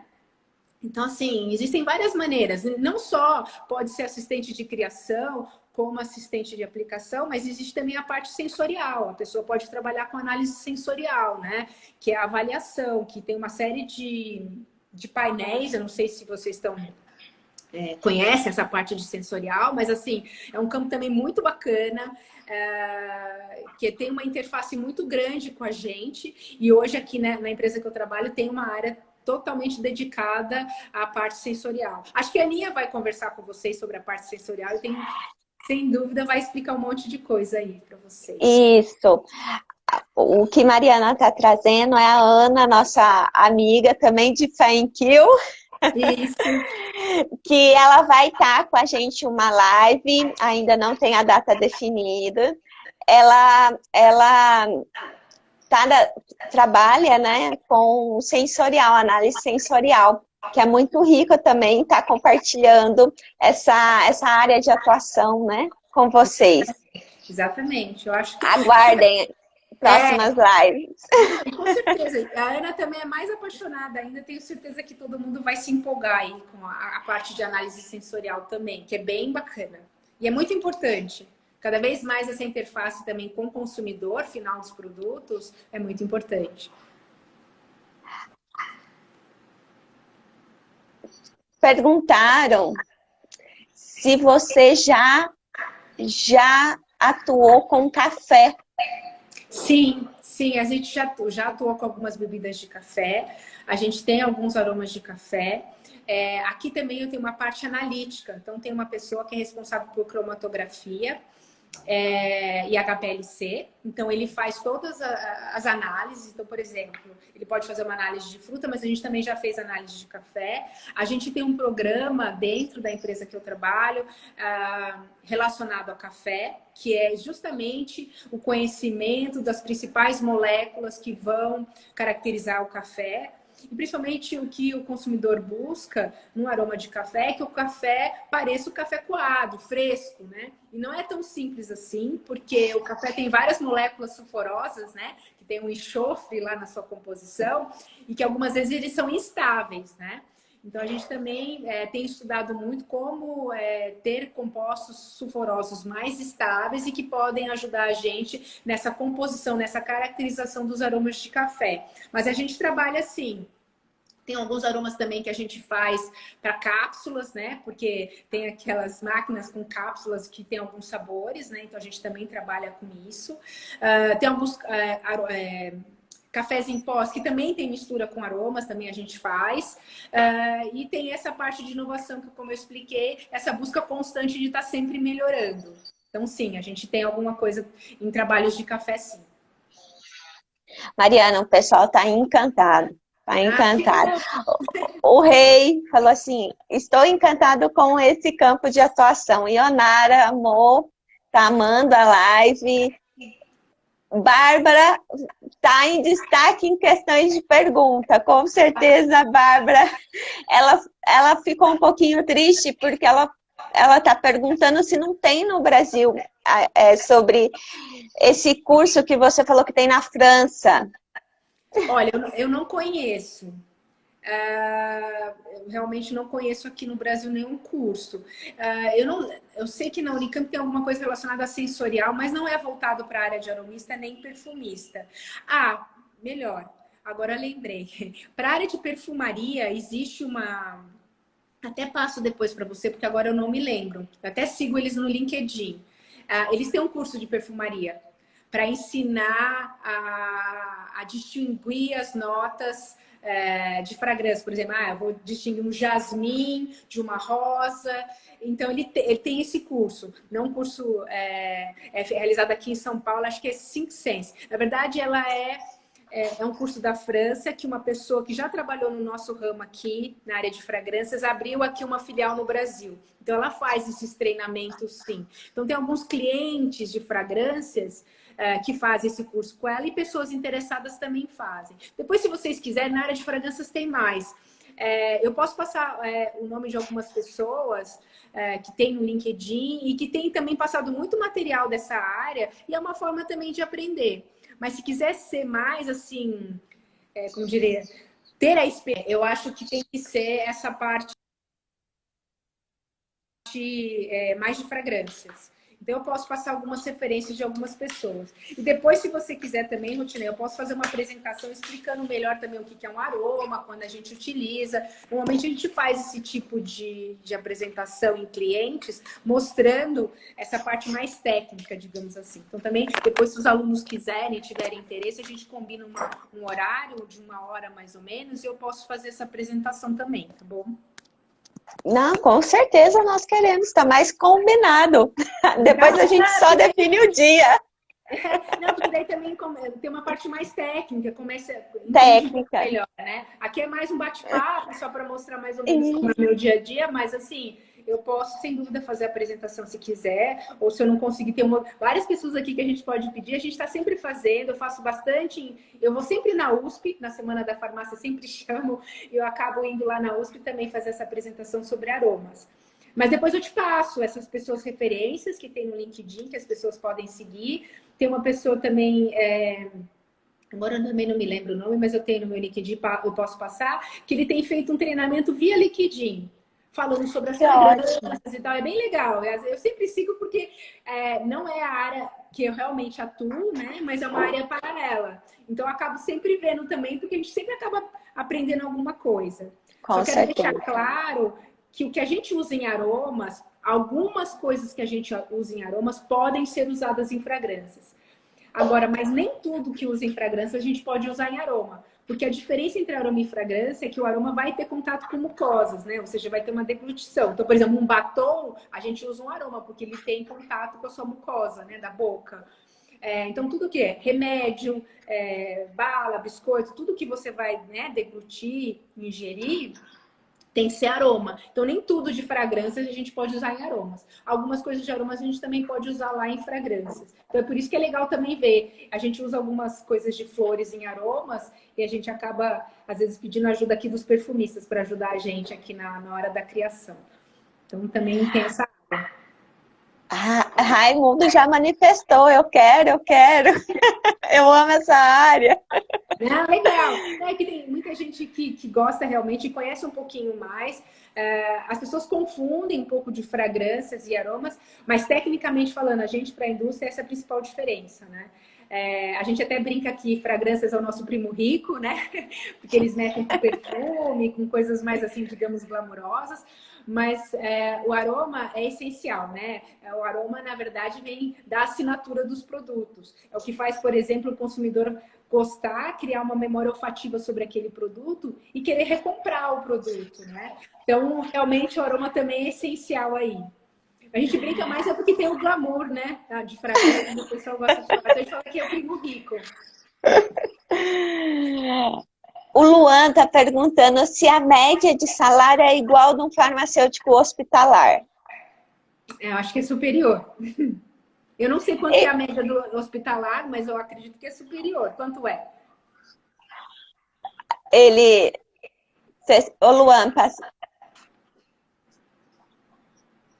Então, assim, existem várias maneiras. Não só pode ser assistente de criação, como assistente de aplicação, mas existe também a parte sensorial. A pessoa pode trabalhar com análise sensorial, né? Que é a avaliação, que tem uma série de painéis. Eu não sei se vocês conhecem essa parte de sensorial, mas, assim, é um campo também muito bacana, que tem uma interface muito grande com a gente. E hoje aqui, né, na empresa que eu trabalho, tem uma área totalmente dedicada à parte sensorial. Acho que a Aninha vai conversar com vocês sobre a parte sensorial e sem dúvida vai explicar um monte de coisa aí para vocês. Isso. O que Mariana está trazendo é a Ana, nossa amiga também de Faenquil, Isso. que ela vai estar com a gente uma live, ainda não tem a data definida. Ela trabalha, né, com sensorial, análise sensorial, que é muito rico também, está compartilhando essa área de atuação, né, com vocês. Exatamente. Eu acho que Aguardem próximas lives. não, com certeza. A Ana também é mais apaixonada ainda. Tenho certeza que todo mundo vai se empolgar aí com a parte de análise sensorial também, que é bem bacana. E é muito importante. Cada vez mais essa interface também com o consumidor final dos produtos é muito importante. Perguntaram se você já atuou com café. Sim, sim, a gente já atuou com algumas bebidas de café, a gente tem alguns aromas de café. Aqui também eu tenho uma parte analítica, então tem uma pessoa que é responsável por cromatografia, e HPLC. Então, ele faz todas as análises. Então, por exemplo, ele pode fazer uma análise de fruta, mas a gente também já fez análise de café. A gente tem um programa dentro da empresa que eu trabalho relacionado ao café, que é justamente o conhecimento das principais moléculas que vão caracterizar o café. E principalmente o que o consumidor busca no aroma de café é que o café pareça o café coado, fresco, né? E não é tão simples assim, porque o café tem várias moléculas sulfurosas, né? Que tem um enxofre lá na sua composição e que algumas vezes eles são instáveis, né? Então, a gente também tem estudado muito como ter compostos sulfurosos mais estáveis e que podem ajudar a gente nessa composição, nessa caracterização dos aromas de café. Mas a gente trabalha assim. Tem alguns aromas também que a gente faz para cápsulas, né? Porque tem aquelas máquinas com cápsulas que tem alguns sabores, né? Então, a gente também trabalha com isso. Tem alguns... cafés em pós, que também tem mistura com aromas, também a gente faz. E tem essa parte de inovação, que como eu expliquei, essa busca constante de estar sempre melhorando. Então, sim, a gente tem alguma coisa em trabalhos de café, sim. Mariana, o pessoal está encantado. Está encantado. Que O rei falou assim: estou encantado com esse campo de atuação. Ionara amou, tá amando a live. Bárbara está em destaque em questões de pergunta. Com certeza, a Bárbara, ela ficou um pouquinho triste porque ela está perguntando se não tem no Brasil sobre esse curso que você falou que tem na França. Olha, eu não conheço. Eu realmente não conheço aqui no Brasil nenhum curso. Eu sei que na Unicamp tem alguma coisa relacionada a sensorial, mas não é voltado para a área de aromista nem perfumista. Ah, melhor. Agora lembrei. Para a área de perfumaria existe uma... Até passo depois para você, porque agora eu não me lembro. Eu até sigo eles no LinkedIn. Eles têm um curso de perfumaria para ensinar a distinguir as notas de fragrância. Por exemplo, eu vou distinguir um jasmim de uma rosa. Então, ele tem esse curso. Não um curso realizado aqui em São Paulo, acho que é Cinq Sense. Na verdade, ela é um curso da França que uma pessoa que já trabalhou no nosso ramo aqui, na área de fragrâncias, abriu aqui uma filial no Brasil. Então, ela faz esses treinamentos, sim. Então, tem alguns clientes de fragrâncias que fazem esse curso com ela e pessoas interessadas também fazem. Depois, se vocês quiserem, na área de fragrâncias tem mais. Eu posso passar o nome de algumas pessoas que tem no LinkedIn e que tem também passado muito material dessa área e é uma forma também de aprender. Mas se quiser ser mais assim, como diria, ter a experiência, eu acho que tem que ser essa parte mais de fragrâncias. Então, eu posso passar algumas referências de algumas pessoas. E depois, se você quiser também, Rutina, eu posso fazer uma apresentação explicando melhor também o que é um aroma, quando a gente utiliza. Normalmente, a gente faz esse tipo de apresentação em clientes, mostrando essa parte mais técnica, digamos assim. Então, também, depois, se os alunos quiserem, tiverem interesse, a gente combina um horário de 1 hora, mais ou menos, e eu posso fazer essa apresentação também, tá bom? Não, com certeza nós queremos, está mais combinado. Depois a gente só define o dia. Não, porque daí também tem uma parte mais técnica, começa Técnica. melhor, né? Aqui é mais um bate-papo, só para mostrar mais ou menos como é o meu dia a dia, mas assim, eu posso, sem dúvida, fazer a apresentação se quiser, ou se eu não conseguir, ter várias pessoas aqui que a gente pode pedir, a gente está sempre fazendo, eu faço bastante, eu vou sempre na USP, na Semana da Farmácia, sempre chamo, e eu acabo indo lá na USP também fazer essa apresentação sobre aromas. Mas depois eu te passo essas pessoas referências que tem no LinkedIn, que as pessoas podem seguir. Tem uma pessoa também, agora eu também não me lembro o nome, mas eu tenho no meu LinkedIn, eu posso passar, que ele tem feito um treinamento via LinkedIn, falando sobre as fragrâncias e tal. É bem legal. Eu sempre sigo porque não é a área que eu realmente atuo, né? Mas é uma área paralela. Então, eu acabo sempre vendo também, porque a gente sempre acaba aprendendo alguma coisa. Só quero deixar claro que o que a gente usa em aromas, algumas coisas que a gente usa em aromas podem ser usadas em fragrâncias. Agora, mas nem tudo que usa em fragrância a gente pode usar em aroma. Porque a diferença entre aroma e fragrância é que o aroma vai ter contato com mucosas, né? Ou seja, vai ter uma deglutição. Então, por exemplo, um batom, a gente usa um aroma, porque ele tem contato com a sua mucosa, né? Da boca. Então, tudo que é remédio, bala, biscoito, tudo que você vai, né, deglutir, ingerir, tem que ser aroma. Então, nem tudo de fragrâncias a gente pode usar em aromas. Algumas coisas de aromas a gente também pode usar lá em fragrâncias. Então, é por isso que é legal também ver. A gente usa algumas coisas de flores em aromas e a gente acaba, às vezes, pedindo ajuda aqui dos perfumistas para ajudar a gente aqui na hora da criação. Então, também tem essa... Ah, Raimundo já manifestou, eu quero, eu quero. Eu amo essa área. Ah, legal. É que tem muita gente que gosta realmente e conhece um pouquinho mais. As pessoas confundem um pouco de fragrâncias e aromas, mas tecnicamente falando, a gente para a indústria essa é a principal diferença, né? A gente até brinca que fragrâncias é o nosso primo rico, né? Porque eles mexem com perfume, com coisas mais assim, digamos, glamourosas. Mas o aroma é essencial, né? O aroma, na verdade, vem da assinatura dos produtos. É o que faz, por exemplo, o consumidor gostar, criar uma memória olfativa sobre aquele produto e querer recomprar o produto, né? Então, realmente, o aroma também é essencial aí. A gente brinca mais é porque tem o glamour, né? De fragrância, o pessoal gosta de falar. Então, a gente fala que é o primo rico. O Luan está perguntando se a média de salário é igual de um farmacêutico hospitalar. Eu acho que é superior. Eu não sei quanto que é a média do hospitalar, mas eu acredito que é superior. Quanto é? Ele... O Luan,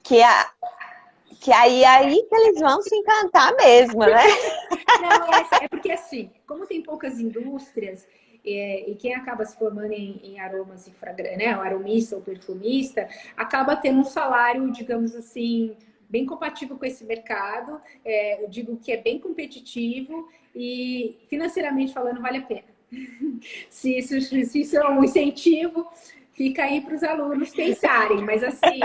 que aí que eles vão se encantar mesmo, né? Não, é porque assim, como tem poucas indústrias, e quem acaba se formando em aromas e fragrâncias, né, o aromista ou perfumista, acaba tendo um salário, digamos assim, bem compatível com esse mercado. Eu digo que é bem competitivo e financeiramente falando vale a pena. Se isso é um incentivo, fica aí para os alunos pensarem. Mas assim,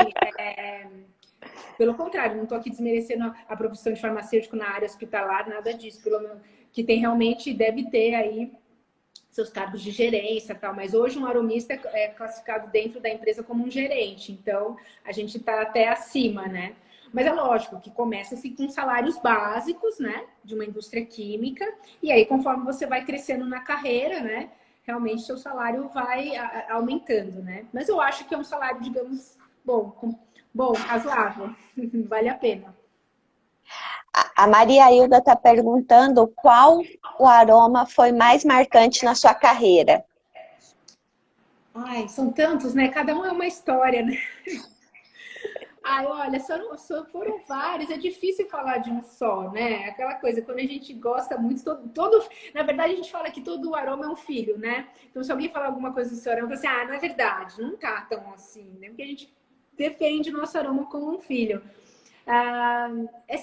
pelo contrário, não estou aqui desmerecendo a profissão de farmacêutico na área hospitalar, nada disso. Pelo menos que tem realmente, deve ter aí seus cargos de gerência e tal, mas hoje um aromista é classificado dentro da empresa como um gerente, então a gente está até acima, né? Mas é lógico que começa-se com salários básicos, né? De uma indústria química, e aí conforme você vai crescendo na carreira, né? Realmente seu salário vai aumentando, né? Mas eu acho que é um salário, digamos, bom, razoável, vale a pena. A Maria Hilda está perguntando qual o aroma foi mais marcante na sua carreira. Ai, são tantos, né? Cada um é uma história, né? Ai, olha, foram vários, é difícil falar de um só, né? Aquela coisa, quando a gente gosta muito, na verdade a gente fala que todo aroma é um filho, né? Então se alguém falar alguma coisa do seu aroma, você não é verdade, não tá tão assim, né? Porque a gente defende o nosso aroma como um filho.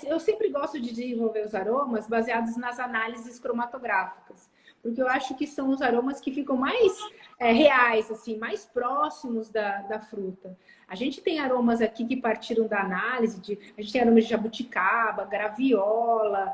Eu sempre gosto de desenvolver os aromas baseados nas análises cromatográficas, porque eu acho que são os aromas que ficam mais reais, assim, mais próximos da fruta. A gente tem aromas aqui que partiram da análise, a gente tem aromas de jabuticaba, graviola,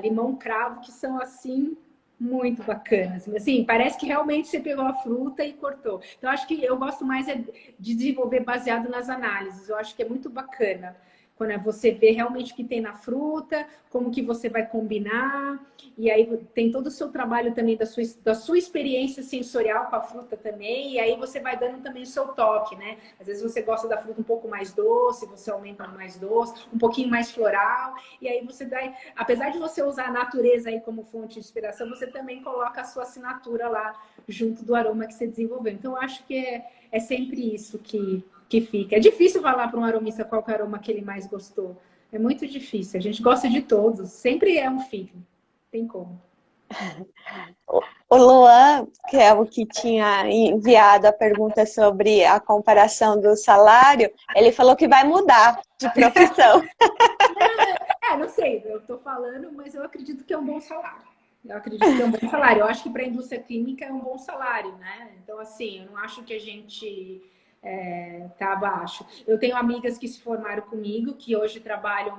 limão cravo, que são assim muito bacanas. Assim, parece que realmente você pegou a fruta e cortou. Então, acho que eu gosto mais de desenvolver baseado nas análises. Eu acho que é muito bacana. Quando você vê realmente o que tem na fruta, como que você vai combinar, e aí tem todo o seu trabalho também da sua experiência sensorial com a fruta também, e aí você vai dando também o seu toque, né? Às vezes você gosta da fruta um pouco mais doce, você aumenta mais doce, um pouquinho mais floral, e aí você vai, apesar de você usar a natureza aí como fonte de inspiração, você também coloca a sua assinatura lá junto do aroma que você desenvolveu. Então, eu acho que é sempre isso que fica. É difícil falar para um aromista qual que é o aroma que ele mais gostou. É muito difícil. A gente gosta de todos. Sempre é um feeling. Tem como. O Luan, que é o que tinha enviado a pergunta sobre a comparação do salário, ele falou que vai mudar de profissão. Não sei. Eu estou falando, mas eu acredito que é um bom salário. Eu acredito que é um bom salário. Eu acho que para a indústria química é um bom salário, né? Então, assim, eu não acho que a gente tá abaixo. Eu tenho amigas que se formaram comigo, que hoje trabalham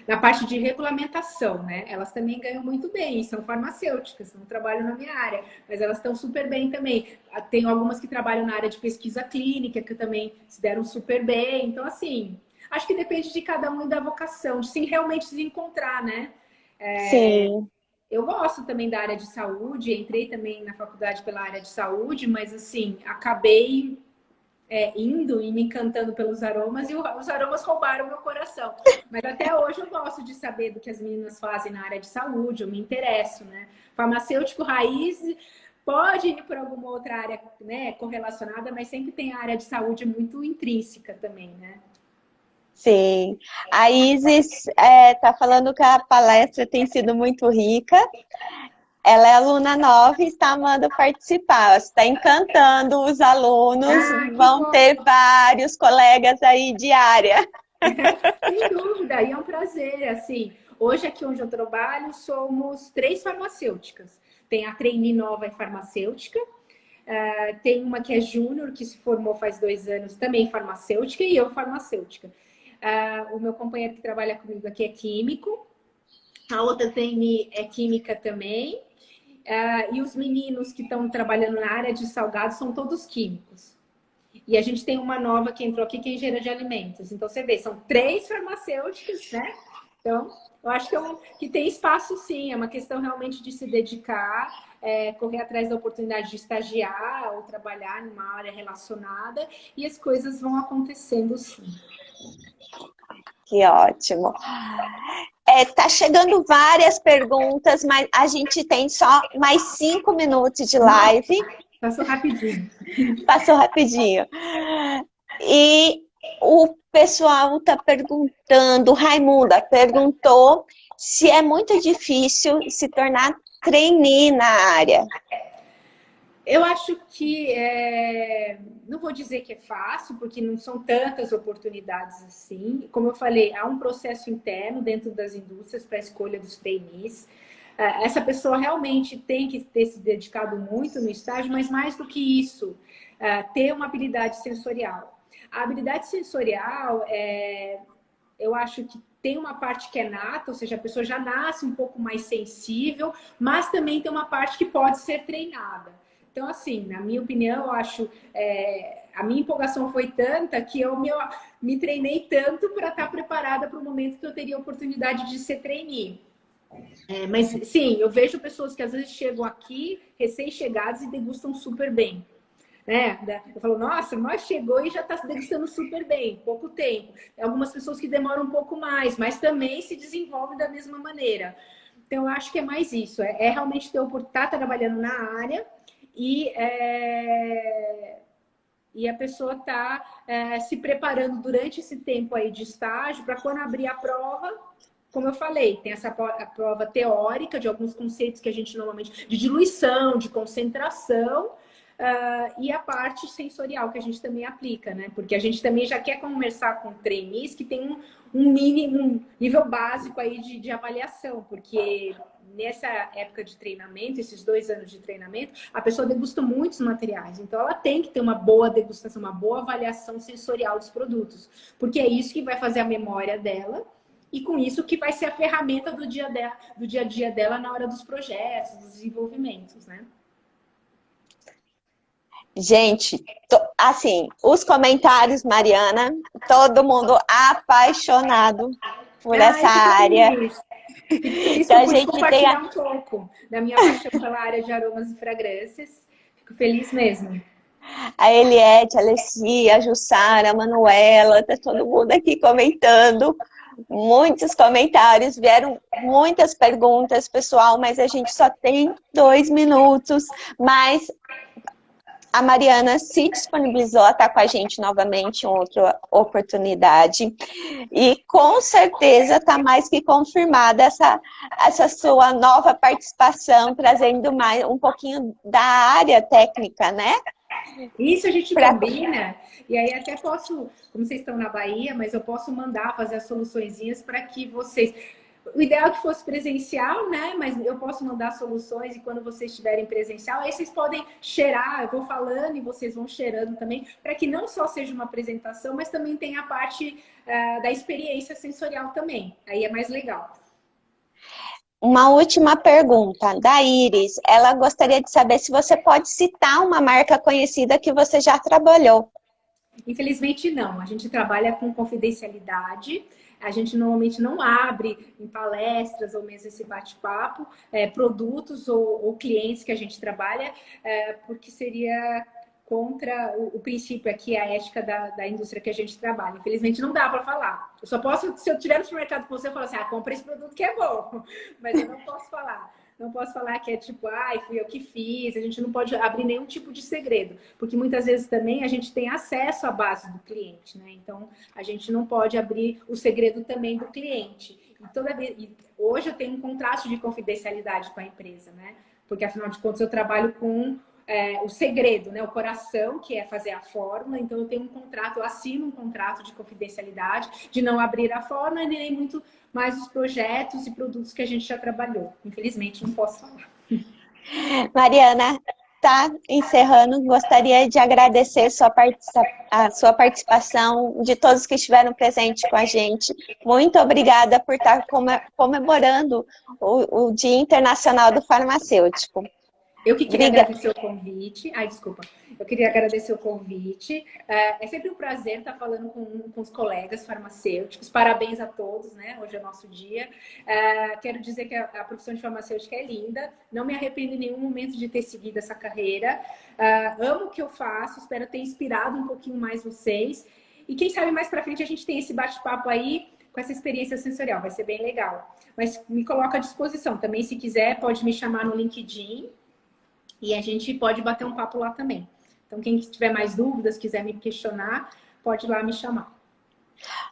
Na parte de regulamentação, né? Elas também ganham muito bem, são farmacêuticas, não trabalham na minha área, mas elas estão super bem também. Tem algumas que trabalham na área de pesquisa clínica, que também se deram super bem. Então, assim, acho que depende de cada um e da vocação, de se realmente se encontrar, né? Sim. Eu gosto também da área de saúde, entrei também na faculdade pela área de saúde, mas assim, acabei indo e me encantando pelos aromas e os aromas roubaram meu coração. Mas até hoje eu gosto de saber do que as meninas fazem na área de saúde, eu me interesso, né? Farmacêutico raiz pode ir por alguma outra área, né, correlacionada, mas sempre tem a área de saúde muito intrínseca também, né? Sim. A Isis está falando que a palestra tem sido muito rica. Ela é aluna nova e está amando participar. Está encantando os alunos. Ah, que Vão bom! ter vários colegas aí de área. Sem dúvida, e é um prazer, assim. Hoje aqui onde eu trabalho somos 3 farmacêuticas. Tem a trainee nova em farmacêutica, tem uma que é júnior, que se formou faz 2 anos, também farmacêutica, e eu farmacêutica. O meu companheiro que trabalha comigo aqui é químico, a outra trainee é química também, e os meninos que estão trabalhando na área de salgados são todos químicos. E a gente tem uma nova que entrou aqui, que é engenheira de alimentos. Então, você vê, são 3 farmacêuticas, né? Então, eu acho que tem espaço sim, é uma questão realmente de se dedicar, correr atrás da oportunidade de estagiar ou trabalhar numa área relacionada e as coisas vão acontecendo sim. Que ótimo. Tá chegando várias perguntas, mas a gente tem só mais 5 minutos de live. Passou rapidinho. Passou rapidinho. E o pessoal está perguntando, Raimunda perguntou se é muito difícil se tornar trainee na área. Eu acho que, não vou dizer que é fácil, porque não são tantas oportunidades assim. Como eu falei, há um processo interno dentro das indústrias para a escolha dos trainees. Essa pessoa realmente tem que ter se dedicado muito no estágio, mas mais do que isso, ter uma habilidade sensorial. A habilidade sensorial, eu acho que tem uma parte que é nata, ou seja, a pessoa já nasce um pouco mais sensível, mas também tem uma parte que pode ser treinada. Então, assim, na minha opinião, eu acho a minha empolgação foi tanta que eu me treinei tanto para estar preparada para o momento que eu teria a oportunidade de ser trainee. Mas, sim, eu vejo pessoas que às vezes chegam aqui, recém-chegadas, e degustam super bem. Né? Eu falo, nossa, mas chegou e já está se degustando super bem, pouco tempo. Algumas pessoas que demoram um pouco mais, mas também se desenvolvem da mesma maneira. Então, eu acho que é mais isso. Realmente ter estar trabalhando na área e a pessoa está se preparando durante esse tempo aí de estágio para quando abrir a prova, como eu falei, tem a prova teórica de alguns conceitos que a gente normalmente... de diluição, de concentração, e a parte sensorial que a gente também aplica, né? Porque a gente também já quer conversar com trainees que tem um nível básico aí de avaliação, porque nessa época de treinamento, esses 2 anos de treinamento, a pessoa degusta muitos materiais. Então, ela tem que ter uma boa degustação, uma boa avaliação sensorial dos produtos, porque é isso que vai fazer a memória dela e com isso que vai ser a ferramenta do dia a dia dela na hora dos projetos, dos desenvolvimentos, né? Gente, assim, os comentários, Mariana, todo mundo apaixonado por essa área. Fico feliz que Então, eu a pude gente tem compartilhar um pouco da minha paixão pela área de aromas e fragrâncias. Fico feliz mesmo. a Eliette, a Alessia, a Jussara, a Manuela, tá todo mundo aqui comentando. Muitos comentários, vieram muitas perguntas, pessoal, mas a gente só tem 2 minutos. Mas a Mariana se disponibilizou a estar com a gente novamente em outra oportunidade. E com certeza está mais que confirmada essa sua nova participação, trazendo mais um pouquinho da área técnica, né? Isso a gente combina, e aí até posso, como vocês estão na Bahia, mas eu posso mandar fazer as soluçõezinhas para que vocês... O ideal é que fosse presencial, né? Mas eu posso mandar soluções e quando vocês estiverem presencial, aí vocês podem cheirar, eu vou falando e vocês vão cheirando também, para que não só seja uma apresentação, mas também tenha a parte da experiência sensorial também. Aí é mais legal. Uma última pergunta da Iris. Ela gostaria de saber se você pode citar uma marca conhecida que você já trabalhou. Infelizmente, não. A gente trabalha com confidencialidade. A gente normalmente não abre em palestras ou mesmo esse bate-papo produtos ou clientes que a gente trabalha, porque seria contra o princípio aqui, a ética da indústria que a gente trabalha. Infelizmente, não dá para falar. Eu só posso, se eu tiver no supermercado com você, eu falo assim, compra esse produto que é bom. Mas eu não posso falar. Não posso falar que é tipo, fui eu que fiz. A gente não pode abrir nenhum tipo de segredo. Porque muitas vezes também a gente tem acesso à base do cliente, né? Então, a gente não pode abrir o segredo também do cliente. E toda vez, hoje eu tenho um contrato de confidencialidade com a empresa, né? Porque, afinal de contas, eu trabalho com o segredo, né? O coração, que é fazer a fórmula. Então, eu tenho um contrato, eu assino um contrato de confidencialidade, de não abrir a fórmula e nem muito mais os projetos e produtos que a gente já trabalhou. Infelizmente, não posso falar. Mariana, tá encerrando. Gostaria de agradecer a sua participação, de todos que estiveram presentes com a gente. Muito obrigada por estar comemorando o Dia Internacional do Farmacêutico. Eu que queria agradecer o convite. Desculpa. Eu queria agradecer o convite. É sempre um prazer estar falando com os colegas farmacêuticos. Parabéns a todos, né? Hoje é o nosso dia. Quero dizer que a profissão de farmacêutica é linda. Não me arrependo em nenhum momento de ter seguido essa carreira. Amo o que eu faço. Espero ter inspirado um pouquinho mais vocês. E quem sabe mais para frente a gente tem esse bate-papo aí com essa experiência sensorial. Vai ser bem legal. Mas me coloco à disposição. Também, se quiser, pode me chamar no LinkedIn. E a gente pode bater um papo lá também. Então, quem tiver mais dúvidas, quiser me questionar, pode ir lá me chamar.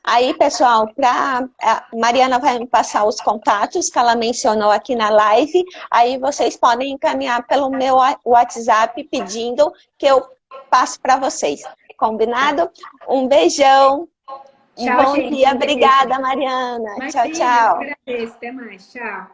Aí, pessoal, a Mariana vai me passar os contatos que ela mencionou aqui na live. Aí vocês podem encaminhar pelo meu WhatsApp pedindo que eu passo para vocês. Combinado? Um beijão. Tchau, Bom gente. dia. Obrigada, Mariana. Imagina, tchau, tchau. Eu agradeço. Até mais. Tchau.